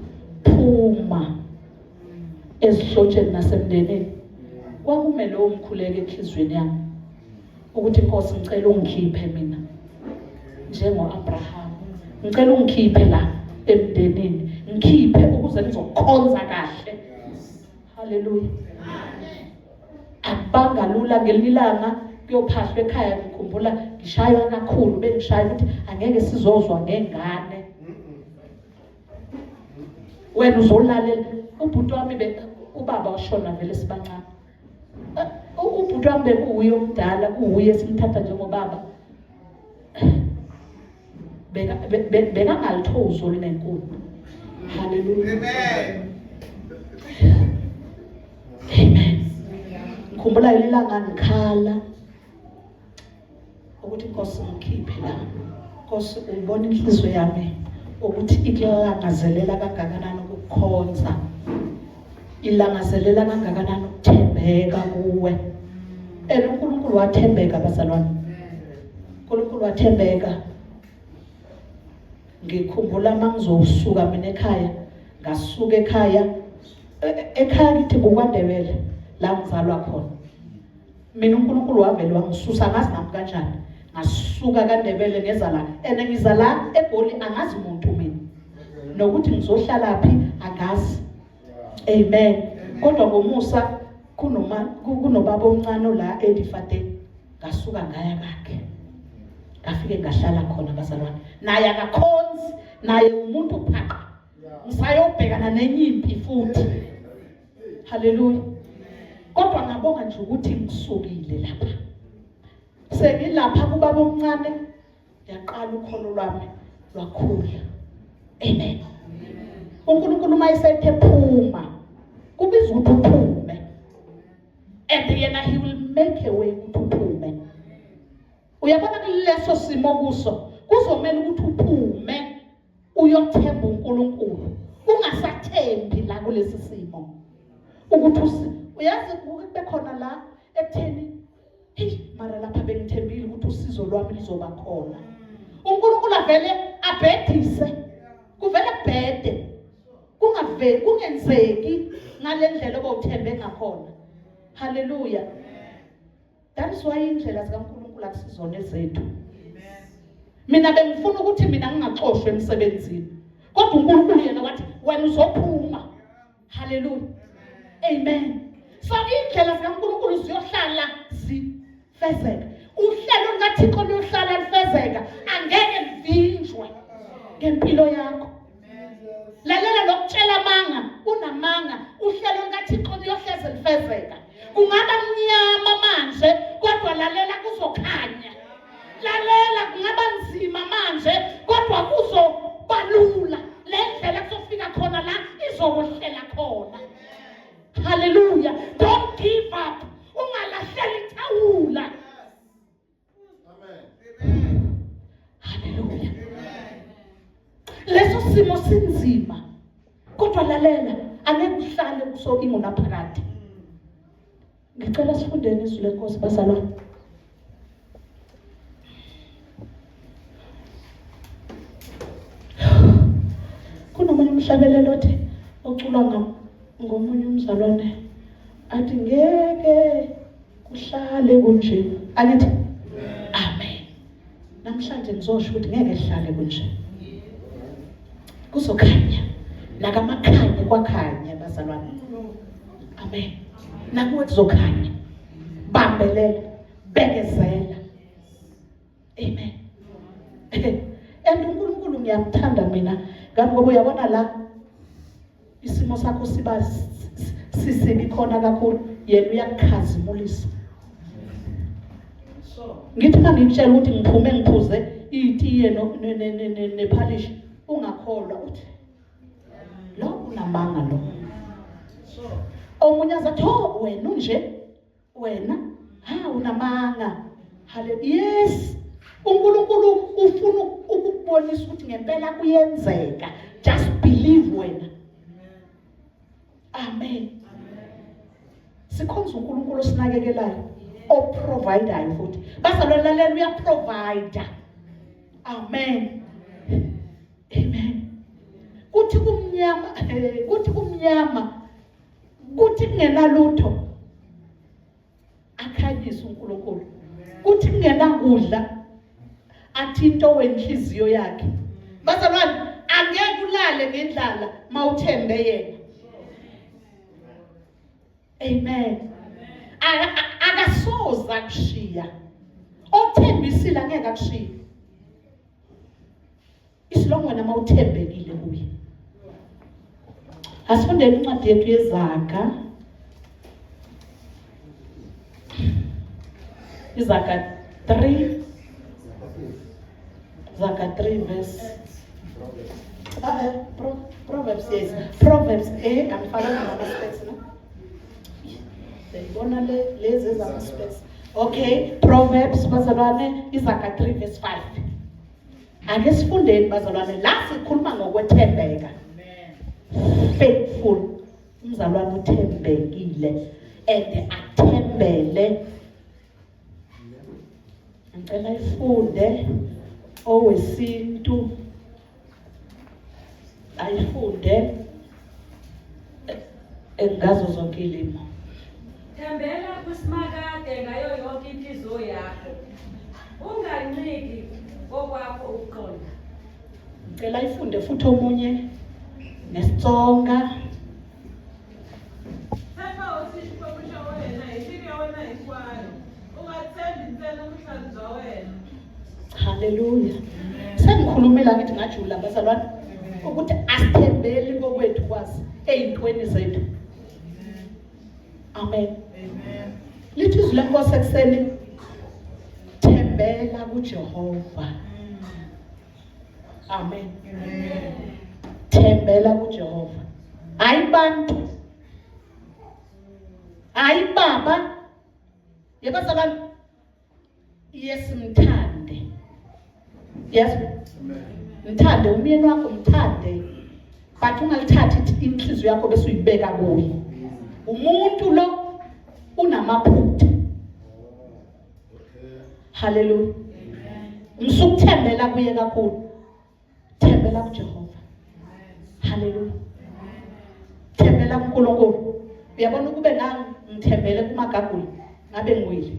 phuma ezihlotsheni nasemndenini. Kwakumele umkhuleke enhlizweni yami ukuthi Nkosi ngicela ungikhiphe mina njengo-Abraham. Ngicela ungikhiphe la emndenini. Ngikhiphe ukuze ngizokhonza kahle. Hallelujah. Abangalula ngelinye ilanga kuyophahlwa ekhaya ngikhumbula ngishaywa kakhulu bengishaya ukuthi angeke sizozwa ngengane. Wena uzolalela ubhuti wami ubaba washona vele sibancane. Ubhuti wami bekuye omdala kuye simthatha njengobaba. Beka ngalithozo linenkulu. Hallelujah. Amen. Amen. Ngikhumbula ilanga ngikhala ukuthi Nkosi ngikhiphe la. Nkosi ubona inhliziyo yami ukuthi ilangazelela kangakanani ukukhonza. Ilangazelela kangakanani ukuthembeka kuwe. uNkulunkulu wathembeka bazalwane. uNkulunkulu wathembeka. Ngikhumbula mangizosuka mina ekhaya, ngasuka ekhaya kithi kuKwaNdebele la ngizalwa khona. Mina uNkulunkulu wavele wangisusa ngazi nami kanjani. Ngasuka kaNdebele ngeza la. Ngiza la eGoli angazi umuntu mina. Nokuthi ngizohlala phi angazi. Amen. Kodwa ngomusa kunobaba omncane la eDifate. Ngasuka ngaya kakhe. Ngafike ngahlala khona bazalwane. Naye akakhonzi, naye umuntu phaqa. Ngisayobhekana nenyimpi futhi. Hallelujah. Kodwa ngabonga nje ukuthi ngisukile lapha. Sengilapha kubaba omncane yaqala ukholo lwami lwakhula. Amen. uNkulunkulu mayisethe phuma kubiza ukuthi uphume. And yena he will make a way ukuthi uphume. Uyabona kuleso simo kuso kuzomela ukuthi uphume uyothemba uNkulunkulu. Ungasathembi la kulesi simo. Ukuthi uyazi kube khona la ekutheni mara lapha bengithembile ukuthi usizo lwami lizoba khona. uNkulunkulu avele abhedise. Kuvele kubhede. Kungenzeki ngalendlela obawuthembe ngakhona. Hallelujah. That is why indlela zikaNkulunkulu akusizona ezethu. Mina bengifuna ukuthi mina ngingaxoshwe emsebenzini. Kodwa uNkulunkulu yena wathi wena uzophuma. Hallelujah. Amen. So indlela zikaNkulunkulu ziyohlala zifezeka. Uhlelo lukaThixo luyohlala lufezeka. Angeke livinjwe ngempilo yakho. Lalela lokutshela manga, unamanga, uhlelo lukaThixo luyohleze lufezeka. Kungaba mnyama manje, kodwa lalela kuzokhanya. Lalela kungaba nzima manje, kodwa kuzobalula. Le ndlela kuzofika khona la izokuhlela khona. Hallelujah. Don't give up. Ungalahleli ithawula. Amen. Hallelujah. Leso simo sinzima. Kodwa lalela, angeke uhlale kuso ingunaphakade. Ngicela sifundeni izwi leNkosi bazalwane. Kunomunye umhlabelelo othi oculwa ngomunye umzalwane athi ngeke kuhlale kunje. Angithi amen. Namhlanje ngizosho ukuthi ngeke kuhlale kunje. Kuzokhanya. Nakamakhanya kwakhanya bazalwane. Amen. Nakuwe kuzokhanya. Bambelela, bekezela. Amen. uNkulunkulu ngiyamthanda mina. Ngoba uyabona la isimo sakho siba sisibi khona kakhulu, yena uyakukhazimulisa. Ngithi mangitshela ukuthi ngiphume ngiphuze itiye nephalish ungakholwa uthi lo unamanga lo. Omunye azathi wena unje wena unamanga. Hallelujah. Yes. uNkulunkulu ufuna ukubonisa ukuthi ngempela kuyenzeka. Just believe wena. Amen. Sikhonza uNkulunkulu osinakekelayo, oprovidayo futhi. Bazalwane uyaprovide. Amen. Amen. Kuthi kumnyama, kuthi kungenalutho, akhanyisa uNkulunkulu. Kuthi kungenakudla, athi into wenhliziyo yakhe. Bazalwane, angeke ulale ngendlala mawuthembe yena. Amen. Akasoza kushiya. Othembisile angeke akushiye. Isilongo wena mawuthembekile kuye. Asifundele incwadi yethu yeZaga. Zaga 3. Zaga 3 verse Proverbs, yes. Proverbs, angifakanga nama-specs, no? Yayibona lezi ezama-specs. Okay, Proverbs, bazalwane, Izaga 3 verse 5. Ake sifundeni bazalwane, la sikhuluma ngokwethembeka. Faithful. Umzalwane uthembekile and athembele. Ngicela ifunde owesintu ayifunde engazo zonke ilimo. Thembela kusimakade ngayo yonke inhliziyo yakho. Unganciki okwakho ukuqonda. Ngicela ifunde futhi omunye nesiTsonga. Themba usisho kokusho wena, isike wena ikwayo. Ungathembi insela umhlanzi wena. Hallelujah. Sengikhulumela ngithi ngajula bazalwane ukuthi asithembeli kokwethu kwazi ezintweni zethu. Amen. Amen. Lithi izwi lenkosi ekuseni thembela kuJehova. Amen. Thembela kuJehova. Hayi bantu. Hayi baba. Yebazalwane yesimthande. Yes. Mthande umyeni wakho mthande. But ungalithathi inhliziyo yakho bese uyibeka kuye. Umuntu lo unamaphutha. Hallelujah. Msukuthembela kuye kakhulu. Thembela kuJehova. Hallelujah. Thembela kuNkulunkulu. Uyabona ukube nami ngithembele kumagagula ngabe ngiwile.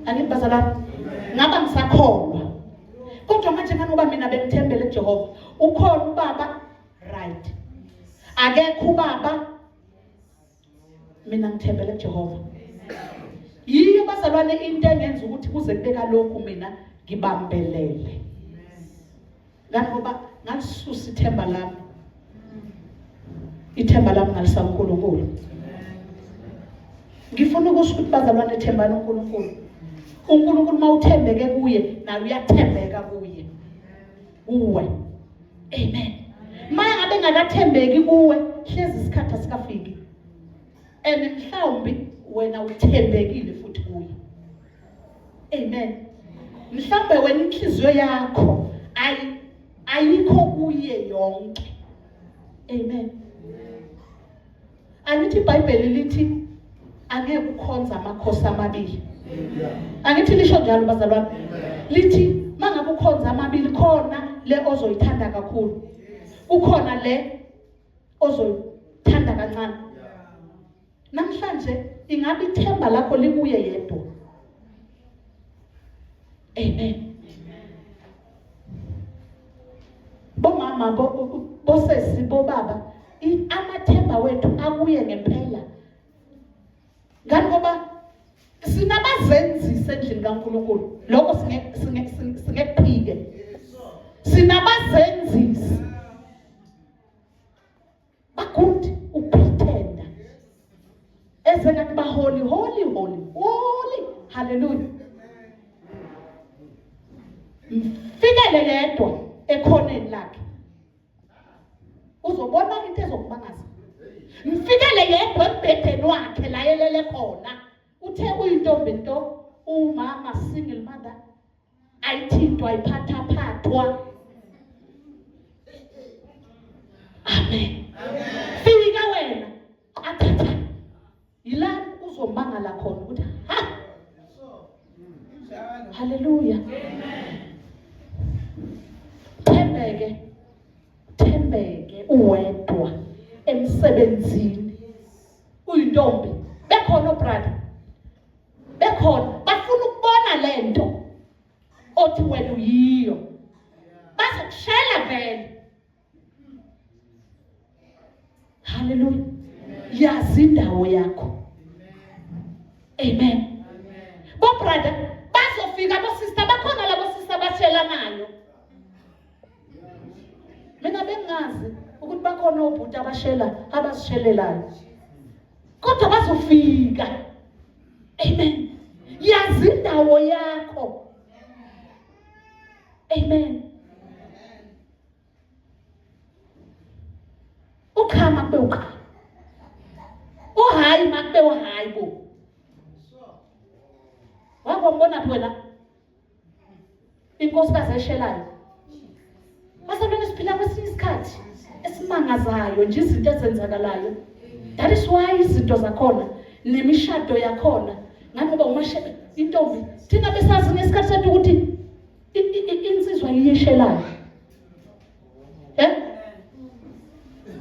Angibazalana. Ngaba ngisakholwa. Kodwa manje ngoba mina bengithembele kuJehova. Ukhona ubaba right. Akekho ubaba mina ngithembele kuJehova. Yiyo bazalwane into engenza ukuthi kuze kubeka lokhu mina ngibambelele. Ngoba ngalisusa ithemba lami. Ithemba lami ngalisa uNkulunkulu. Ngifuna ukusho ukuthi bazalwane thembani uNkulunkulu. uNkulunkulu mawuthembeke kuye nawe uyathembeka kuye. Uwe. Amen. Maya ngabe ngakathembeki kuwe hlezi isikhathi asikafiki. And mhlawumbi wena uthembekile futhi kuye. Amen. Mhlawumbe wena inhliziyo yakho ayikho kuye yonke. Amen. Angithi iBhayibheli lithi angeke ukhonza amakhosi amabili. Angithi lisho njalo bazalwane. Lithi mangabe ukhonza amabili khona le ozoyithanda kakhulu. Kukhona le ozoyithanda kancane. Namhlanje ingabe ithemba lakho likuye yedwa. Amen. Bomama bosesi bobaba amathemba wethu akuye ngempela. Ngani ngoba sinabazenzisi endlini kaNkulunkulu. Lokho singekuphike. Sinabazenzisi. Bakuthi upretenda. Ezengathi ba holy. Hallelujah. Mfikele yedwa ekhoneni lakhe. Uzobona into ezokubangaza. Mfikele yedwa embhedeni wakhe la yelele khona. Uthe uyintombi nto, umama single mother. Ayithintwa iphathwa. Amen. Fika wena athatha. Yila uzomangala khona ukuthi ha. Hallelujah. Thembeke uwedwa emsebenzini. Uyintombi bekhona brother. Bekhona bafuna ukubona lento othi wena uyiyo. Bazokushela vele. Hallelujah. Yazi indawo yakho. Amen. Bo brother bazofika abo sister bakhona labo sister bashelanayo. Mina bengazi ukuthi bakhona obhuti abasishelelayo. Kodwa bazofika. Amen. Yazi indawo yakho. Amen. ukha makube ukha, uhayi makube uhayi bo. Wakombona wena inkosikazi eshelayo. Basalwane siphila kwesinye isikhathi esimangazayo nje izinto ezenzakalayo. That is why izinto zakhona nemishado yakhona ngoba umashebe intombi thina besazi ngesikhathi sethu ukuthi insizwa yiyeshelayo.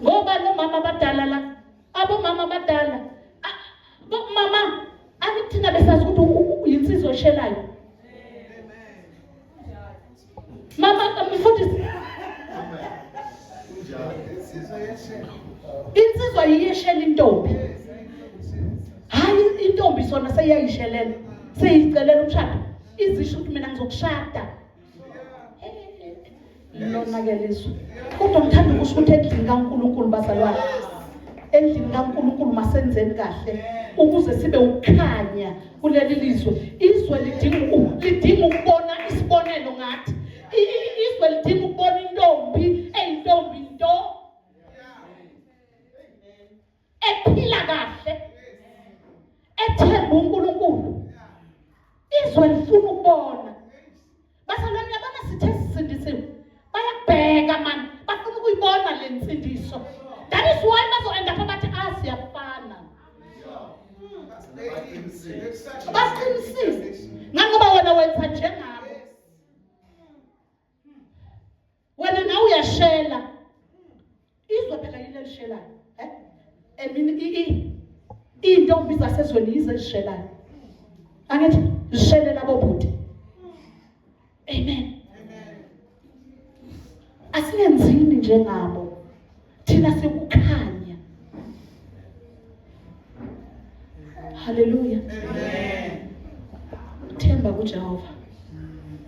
Ngoba nomama abadala la, abomama abadala, mama akuthina besazi ukuthi insizwa eshelayo. Mama mfundisi insizwa yiyeshela intombi. Hayi intombi sona seyayishelela, seyicelela umshado. Izisho ukuthi mina ngizokushada. Lona ke leso. Kodwa ngithanda ukusho ukuthi endlini kaNkulunkulu bazalwane, endlini kaNkulunkulu masenzeni kahle ukuze sibe ukukhanya kuleli lizwe. Izwe lidinga ukubona isibonelo ngathi. Izwe lidinga ukubona intombi eyintombi nto ephila kahle, ethemba uNkulunkulu. Izwe lifuna ukubona. Bazalwane yabona sithe sisindisiwe, bayabheka man, bafuna ukuyibona le nsindiso. That is why bazoenda phakathi asiyafana. Baqinisile ngoba wena wenza njengabo. Wena nawe uyashela. Izwe phela yile lishelayo. Emini intombi zasezweni yize zishelayo. Angithi zishelela bobuthi. Amen. Asiyenzini njengabo. Thina sikukhanya. Hallelujah. Amen. Themba kuJehova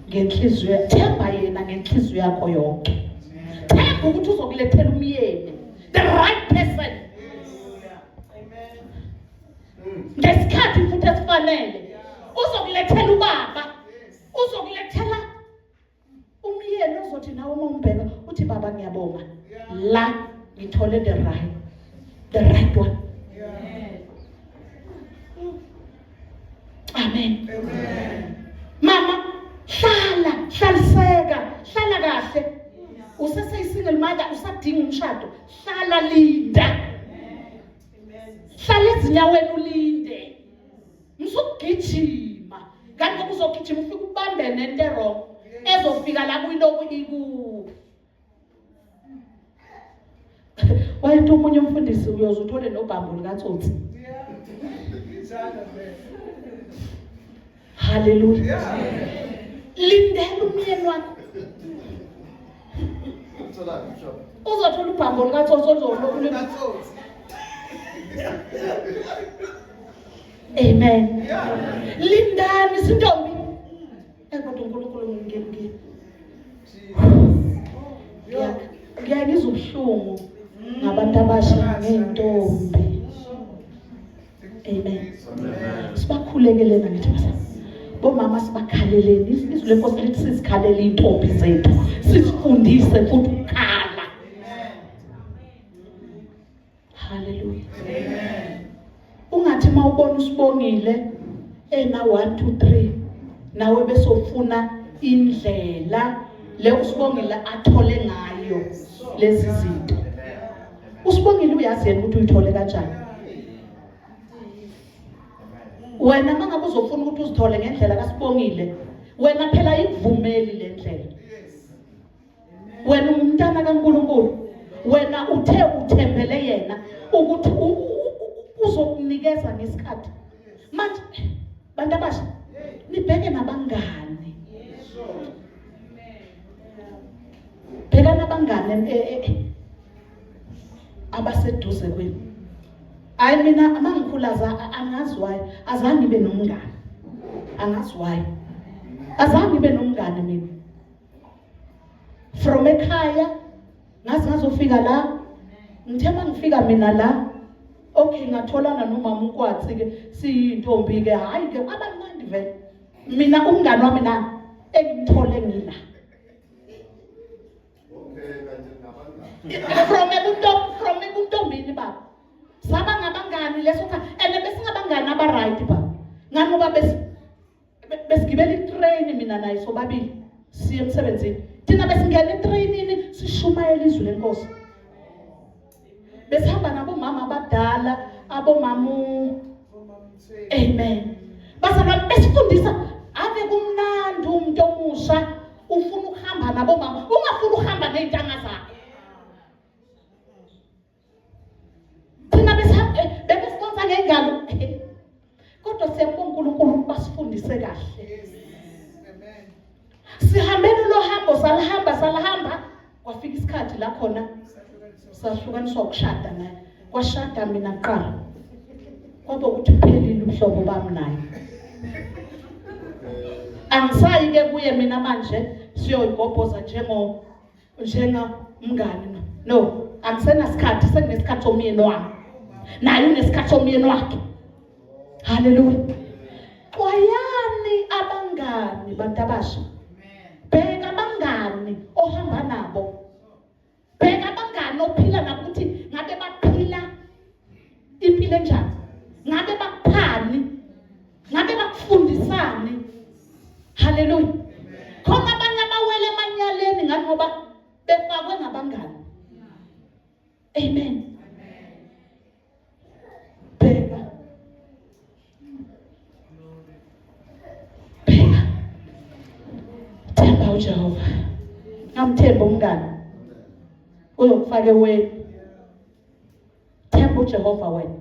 ngenhliziyo, themba yena ngenhliziyo yakho yonke. Themba ukuthi uzokulethela umyeni, the right person. Amen. Ngesikhathi futhi esifanele uzokulethela ubaba, uzokulethela umyeni ozothi nawe uma umbheka uthi baba ngiyabonga la ngithole the right one. Amen. Amen. Mama hlaliseka, hlala kahle. Useseyisingle mother, usadinga umshado, hlala linda. Amen. Hlala ezinyaweni ulinde. Msukugijima. Kanti ukuzogijima ufika ubambe nento wrong ezofika la kuyiloko iku. Wayethu umunye umfundisi uyoze uthole nobhambo likaTsotsi. Hallelujah. Lindela umyeni wakho. Uzothola ubhambo likaTsotsi ozolokulula. Amen. Lindani sintombi. Kodwa uNkulunkulu ngingeke. Ngiyangizwa ubuhlungu ngabantu abasha ngentombi. Amen. Sibakhulekelena ngithi basa. Bomama sibakhaleleni. Izwi lenkosi lithi sizikhalele intombi zethu. Sifundise futhi ukukhala. Hallelujah. Amen. Ungathi mawubona usibongile ena 1 2 3 nawe besofuna indlela le usibongile athole ngayo lezi zinto. Usibongile uyazi yena ukuthi uyithole kanjani. Wena mangabe uzofuna ukuthi uzithole ngendlela kaSibongile, wena phela ikuvumeli le ndlela. Wena umntana kaNkulunkulu, wena uthe uthembele yena ukuthi uzokunikeza ngesikhathi. Manje bantu abasha nibheke nabangane. Bheka nabangane abaseduze kwenu. Hayi mina amangikhulaza angazwayo, azange ibe nomngane. Angazwayo. Azange ibe nomngane mina. From ekhaya ngazofika la, ngithema ngifika mina la. Okay ngatholana nomama uNkwathi ke siyintombi ke, hayi ke abamnandi vele. Mina umngane wami na engimthole ngila. Okay kanje nabangani. From ebuntombi Nangoba besigibela itrain mina naye sobabili siye emsebenzini. Thina besingena etrainini sishumayela izwi lenkosi. Besihamba nabomama abadala, abomamu. Amen. Bazalwane besifundisa ave kumnandi umuntu omusha ufuna ukuhamba nabomama, ungafuna ukuhamba nezintanga zakhe. Thina besifundisa ngengalo. Kodwa siyabonga uNkulunkulu basifundise kahle. Sihambeni lo hambo salahamba kwafika isikhathi la khona sahlukaniswa ukushada naye. Kwashada mina kuqala. Kwaba ukuthi uphelile umhlobo bami naye. Angisayi ke kuye mina manje siyoyigobhoza njenga umngani. No, angisenasikhathi, sekunesikhathi somyeni wami. Naye unesikhathi somyeni wakhe. Hallelujah. Kwayani abangani bantu abasha. Bheka abangani ohamba nabo. Bheka abangani ophila nakuthi ngabe baphila impilo enjani. Ngabe bakuphani. Ngabe bakufundisani. Hallelujah. Khona abanye abawele emanyaleni ngoba befakwe ngabangani. Amen. Bheka. Themba uJehova. Ngamthemba umngani. Uyokufake wena. Themba uJehova wena.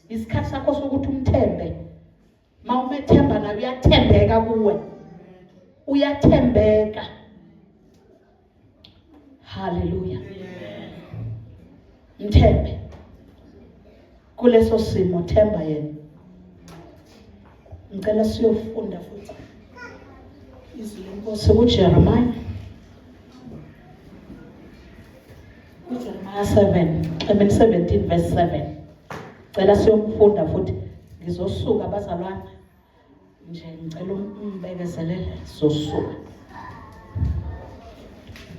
Isikhathi sakho sokuthi umthembe. Mawumethemba nawe uyathembeka kuwe. Uyathembeka. Hallelujah. Mthembe. Kuleso simo themba yena. Ngicela siyofunda futhi. Izwi lenkosi kuJeremiah. Jeremiah 17 verse 7. Ngicela siyofunda futhi. Ngizosuka abazalwane. Nje ngicela umbekezelele sizosuka.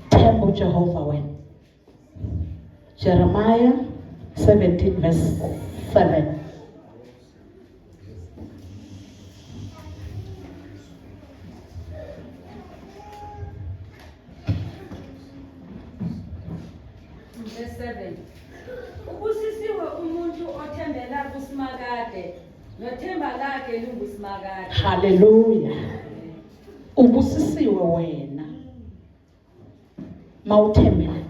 Themba uJehova wena. Jeremiah 17 verse 7. Verse 7. Ubusisiwe umuntu othembela kuSimakade, nothemba lakhe linguSimakade. Hallelujah. Ubusisiwe wena. Mawuthembele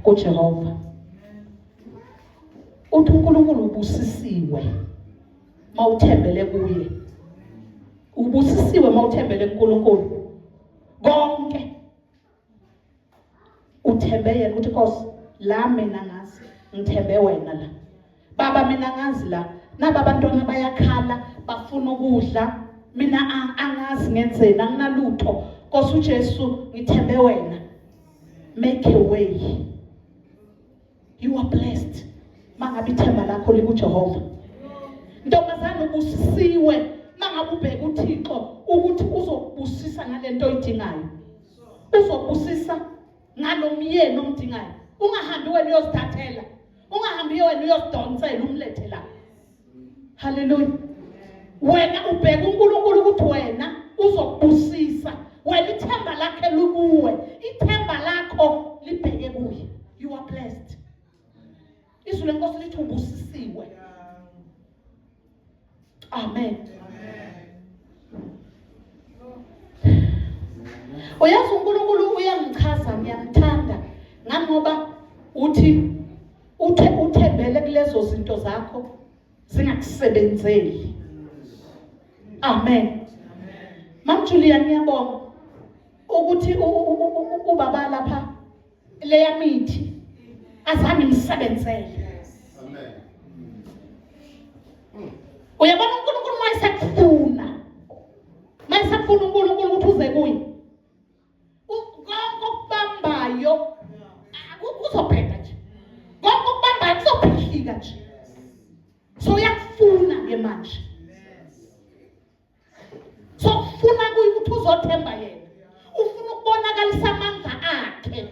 kuJehova. Uthi uNkulunkulu ubusisiwe mawuthembele kuye. Ubusisiwe mawuthembele kuNkulunkulu. Konke uthembe yena uthi Nkosi la mina ngazi ngithembe wena la. Baba mina ngazi la naba abantwana bayakhala bafuna ukudla mina angazi ngenzeni anginalutho. Nkosi uJesu ngithembe wena. Make a way. You are blessed. Mangabe ithemba lakho likuJehova. Ntombazana ubusisiwe mangabe ubheka uThixo ukuthi uzokubusisa ngalento oyidingayo. Uzokubusisa ngalomyeni omdingayo. Ungahambi wena uyozithathela. Ungahambi wena uyozidonsela umlethe la. Hallelujah. Wena ubheka uNkulunkulu ukuthi wena uzokubusisa. Wena ithemba lakhe likuwe. Ithemba lakho libheke kuye. You are blessed. Izwi lenkosi lithi ubusisiwe. Amen. Uyazi uNkulunkulu uyangichaza ngiyamthanda ngoba uthi uthembele kulezo zinto zakho zingakusebenzeli. Amen. Mam Julia ngiyabonga ukuthi ubaba lapha leya mithi azange imsebenzele. Amen. Uyabona uNkulunkulu mayesakufuna. Mayesakufuna uNkulunkulu ukuthi uze kuye. Konke okubambayo uzophetha nje. Konke okubambayo kuzophihlika nje. So uyakufuna ke manje. So ufuna ukuthi uzothemba yena. Ufuna ukubonakalisa amandla akhe.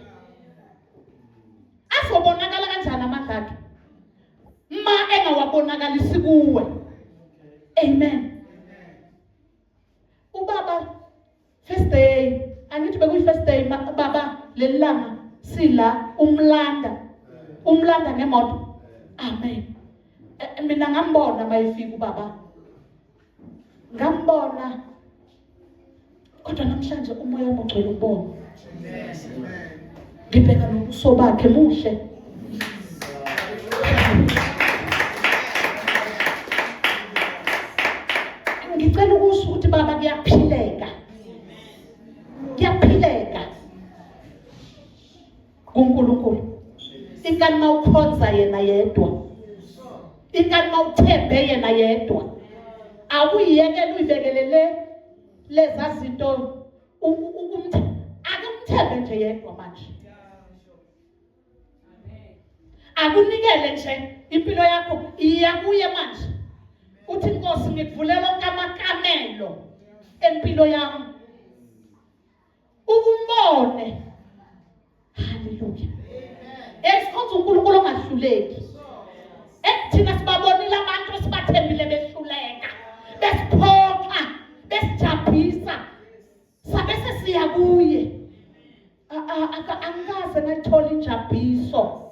Azobonakala kanjani amandla akhe? Ma engawabonakalisi kuwe. Amen. lelanga sila umlanda ngemoto. Amen. Mina ngambona mayifika ubaba. Ngambona. Kodwa namhlanje umoya wami ugcwele ubona. Ngibheka nobuso bakhe muhle. Ngicela ukusho ukuthi baba kuyaphileka. Kuyaphileka. kuNkulunkulu. Ingani mawukhonza yena yedwa. Ingani mawuthembe yena yedwa. Awuyiyekele uyibekelele leza zinto akumthembe nje yedwa manje. Akunikele nje impilo yakho iya kuye manje. Uthi Nkosi ngikuvulela onke amakamelo empilo yami. Ukumbone. Hallelujah. Esikhonza uNkulunkulu ongahluleki. Thina sibabonile abantu esibathembile behluleka. Besiphoxa, besijabhisa. Sabe sesiya kuye. Angikaze ngayithola injabiso.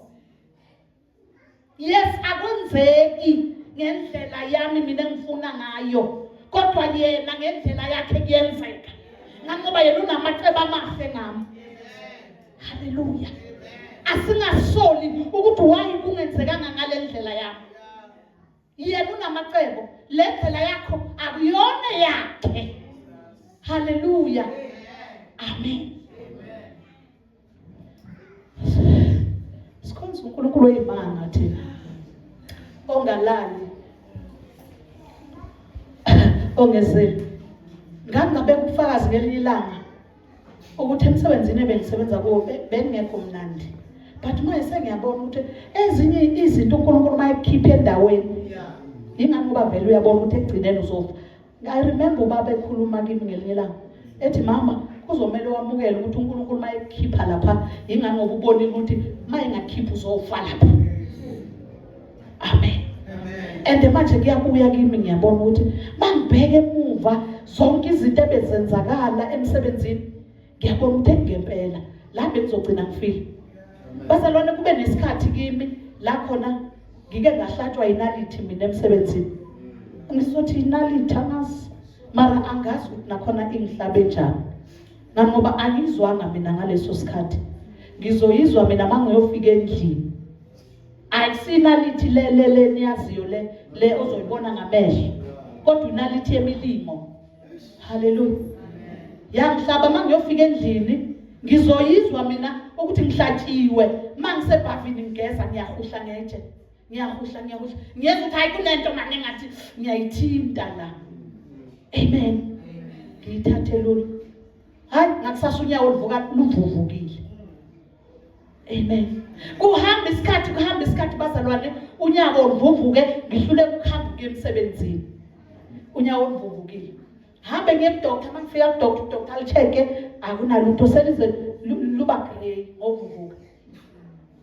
Yes, akwenzeki ngendlela yami mina engifuna ngayo. Kodwa yena ngendlela yakhe kuyenzeka. Ngoba yena unamacebo amahle ngami. Hallelujah. Asingasoli ukuthi why kungenzekanga ngale ndlela yami. Yena unamacebo. Le ndlela yakho akuyona yakhe. Hallelujah. Amen. Sikhonza uNkulunkulu oyimanga thina. Ongalali. Ongezeli. Ngangabe ubufakazi ngelinye ilanga ukuthi emsebenzini ebengisebenza kuwo bengekho mnandi. But manje sengiyabona ukuthi ezinye izinto uNkulunkulu mayikhipha endaweni. Ingani ngoba vele uyabona ukuthi egcineni uzofa. I remember ubaba ekhuluma kimi ngelinye ilanga. Ethi mama kuzomela wamukele ukuthi uNkulunkulu mayikhipha lapha ingani ngoba ubonile ukuthi mayingakhipha uzofa lapha. Amen. And manje kuyabuya kimi ngiyabona ukuthi mangibheke emuva zonke izinto ebezenzakala emsebenzini ngiyabona ukuthi ngempela la bengizogcina ngifile. Bazalwane kube nesikhathi kimi la khona ngike ngahlatshwa inalithi mina emsebenzini. Ngisothi inalithi angazi mara angazi ukuthi nakhona ingihlabe njani. Ngoba angizwanga mina ngaleso sikhathi. Ngizoyizwa mina mangiyofika endlini. Ayisinalithi le niyaziyo le ozoyibona ngamehlo. Kodwa inalithi yemilimo. Hallelujah. Yangihlaba mangiyofika endlini ngizoyizwa mina ukuthi ngihlatshiwe mangisebhavini ngigeza ngiyahuhla ngeje. Ngiyahuhla. Ngiyeza ukuthi hayi kunento manje ngathi ngiyayithinta la. Amen. Ngiyithathe lolu. Hayi ngakusasa unyawo luvuka luvuvukile. Amen. Kuhamba isikhathi bazalwane unyawo luvuvuke ngihluleka ukuhamba ngemsebenzini. Unyawo luvuvukile. Hambe ngedoctor mangifika kudoctor alicheke akunalutho selize luba grey ngovuvuka.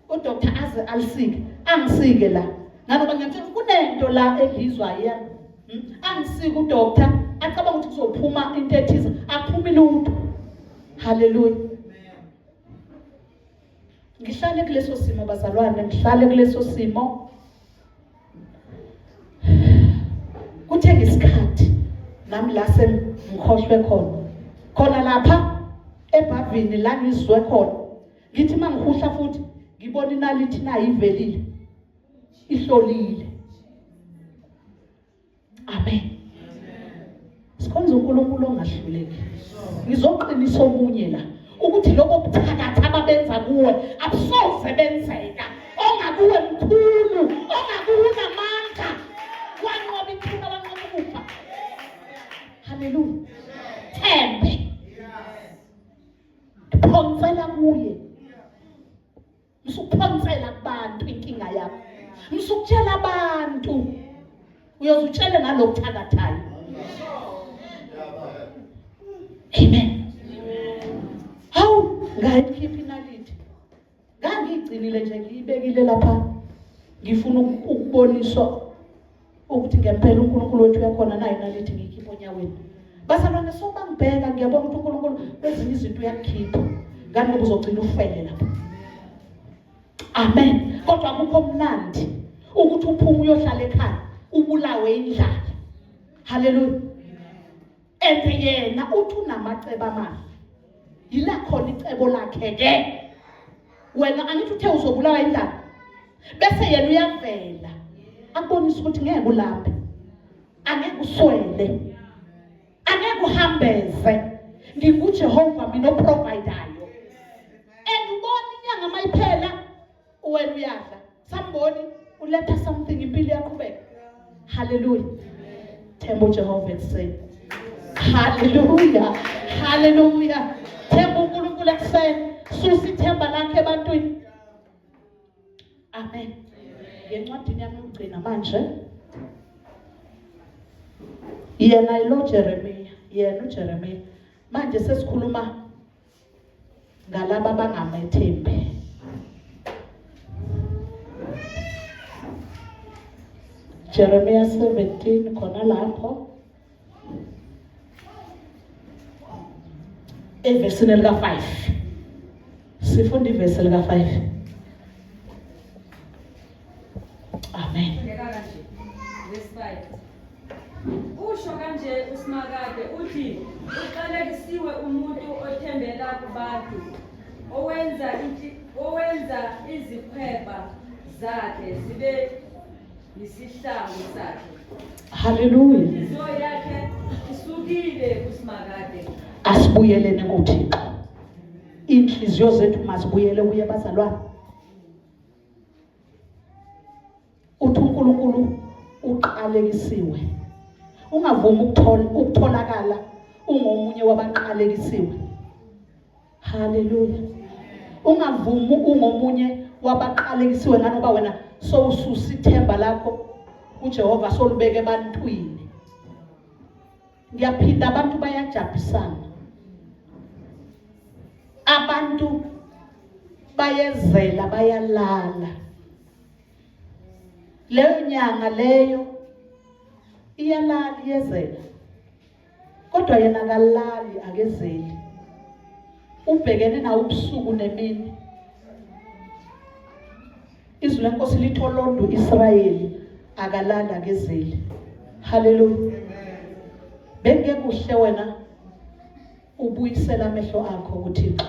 Udoctor aze alisike angisike la. Nganoba ngiyathi kunento la engizwa yena. Angisike udoctor acabanga ukuthi kuzophuma into ethize aphuma ilutho. Hallelujah. Ngihlale kuleso simo bazalwane ngihlale kuleso simo. Kuthe ngesikhathi nami la sengikhohlwe khona lapha ebhavini la ngizwe khona ngithi mangihuhla futhi ngibona inalithi nayivelile ihlolile. Amen. Sikhonza uNkulunkulu ongahluleki. Ngizoqinisa omunye la ukuthi lokho kuthakatha ababenza kuwe abusoze benzeka. Ongakuwe mkhulu, ongakuwe namandla. Wanqoba ithuna wanqoba ukufa. Hallelujah. Thembe. Phonsela kuye. Msuphonsela kubantu inkinga yakho. Msukutshela abantu. Uyozutshela nalokuthakathayo. Amen. Hawu ngayikhipha inalithi. Ngangigcinile nje ngiyibekile lapha. Ngifuna ukuboniswa ukuthi ngempela uNkulunkulu wethu uyakhona nayo inalithi ngiyikhipha onyaweni. Bazalwane soba ngibheka ngiyabona ukuthi uNkulunkulu kwezinye izinto uyakhipha. ngani ngoba uzogcina ufele lapha. Amen. Kodwa akukho mnandi ukuthi uphume uyohlala ekhaya ubulawe indlala. Hallelujah. And yena uthi unamacebo amahle. Yila khona icebo lakhe ke. Wena angithi uthe uzobulawa indlala. Bese yena uyavela. Akubonisa ukuthi ngeke ulambe. Angeke uswele. Angeke uhambeze. NginguJehova mina oprovidayo. And ubona inyanga mayiphela wena uyadla. Somebody uletha something impilo yaqhubeka. Hallelujah. Themba uJehova ekuseni. Hallelujah. Hallelujah. Themba uNkulunkulu ekuseni. Susa ithemba lakhe ebantwini. Amen. Ngencwadini yami yokugcina manje. Yena ilo Jeremiah. Yena uJeremiah. Manje sesikhuluma ngalabo abangamethembi. Jeremiah 17 khona lapho. Evesini lika 5. Sifunda ivesi lika 5. Amen. Verse 5. Usho kanje uSimakade uthi uqalekisiwe umuntu othembela kubantu owenza izikhweba zakhe zibe yisihlangu sakhe. Hallelujah. Inhliziyo yakhe isukile kuSimakade. Asibuyelene kuThixo. Inhliziyo zethu mazibuyele kuye bazalwane. Uthi uNkulunkulu uqalekisiwe. Ungavumi ukutholakala ungomunye wabaqalekisiwe. Hallelujah. Ungavumi ungomunye wabaqalekisiwe nganoba wena sowususa ithemba lakho uJehova solubeke ebantwini. Ngiyaphinda abantu bayajabhisana. Abantu bayezela bayalala. Leyo nyanga leyo iyalala iyezela. Kodwa yena akalali akezeli. Ubhekene nawo ubusuku nemini. Izwi lenkosi litholondo Israyeli akalali akezeli. Hallelujah. Bengekuhle wena ubuyisela amehlo akho kuThixo.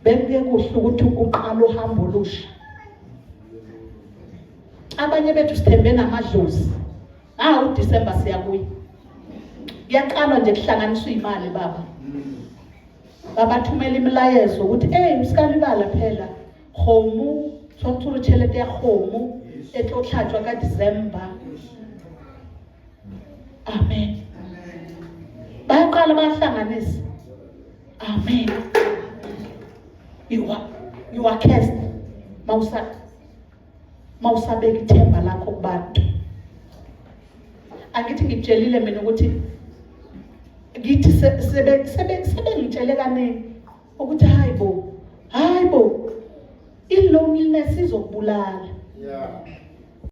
Bengekuhle ukuthi uqala uhambo olusha. Abanye bethu sithembe namadlozi. uDisemba siyabuya. Kuyaqala nje kuhlanganiswa imali baba. Babathumela imilayezo ukuthi usikalibala phela khomu sokuthula thelete ya khomu etlohlatshwa kaDisemba. Amen. Bayaqala bahlanganisa. Amen. You are cursed. Mawusabeka ithemba lakho kubantu. Angithi ngitshelile mina ukuthi ngithi sebengitshele kaningi ukuthi hayibo iloneliness izokubulala. Yeah.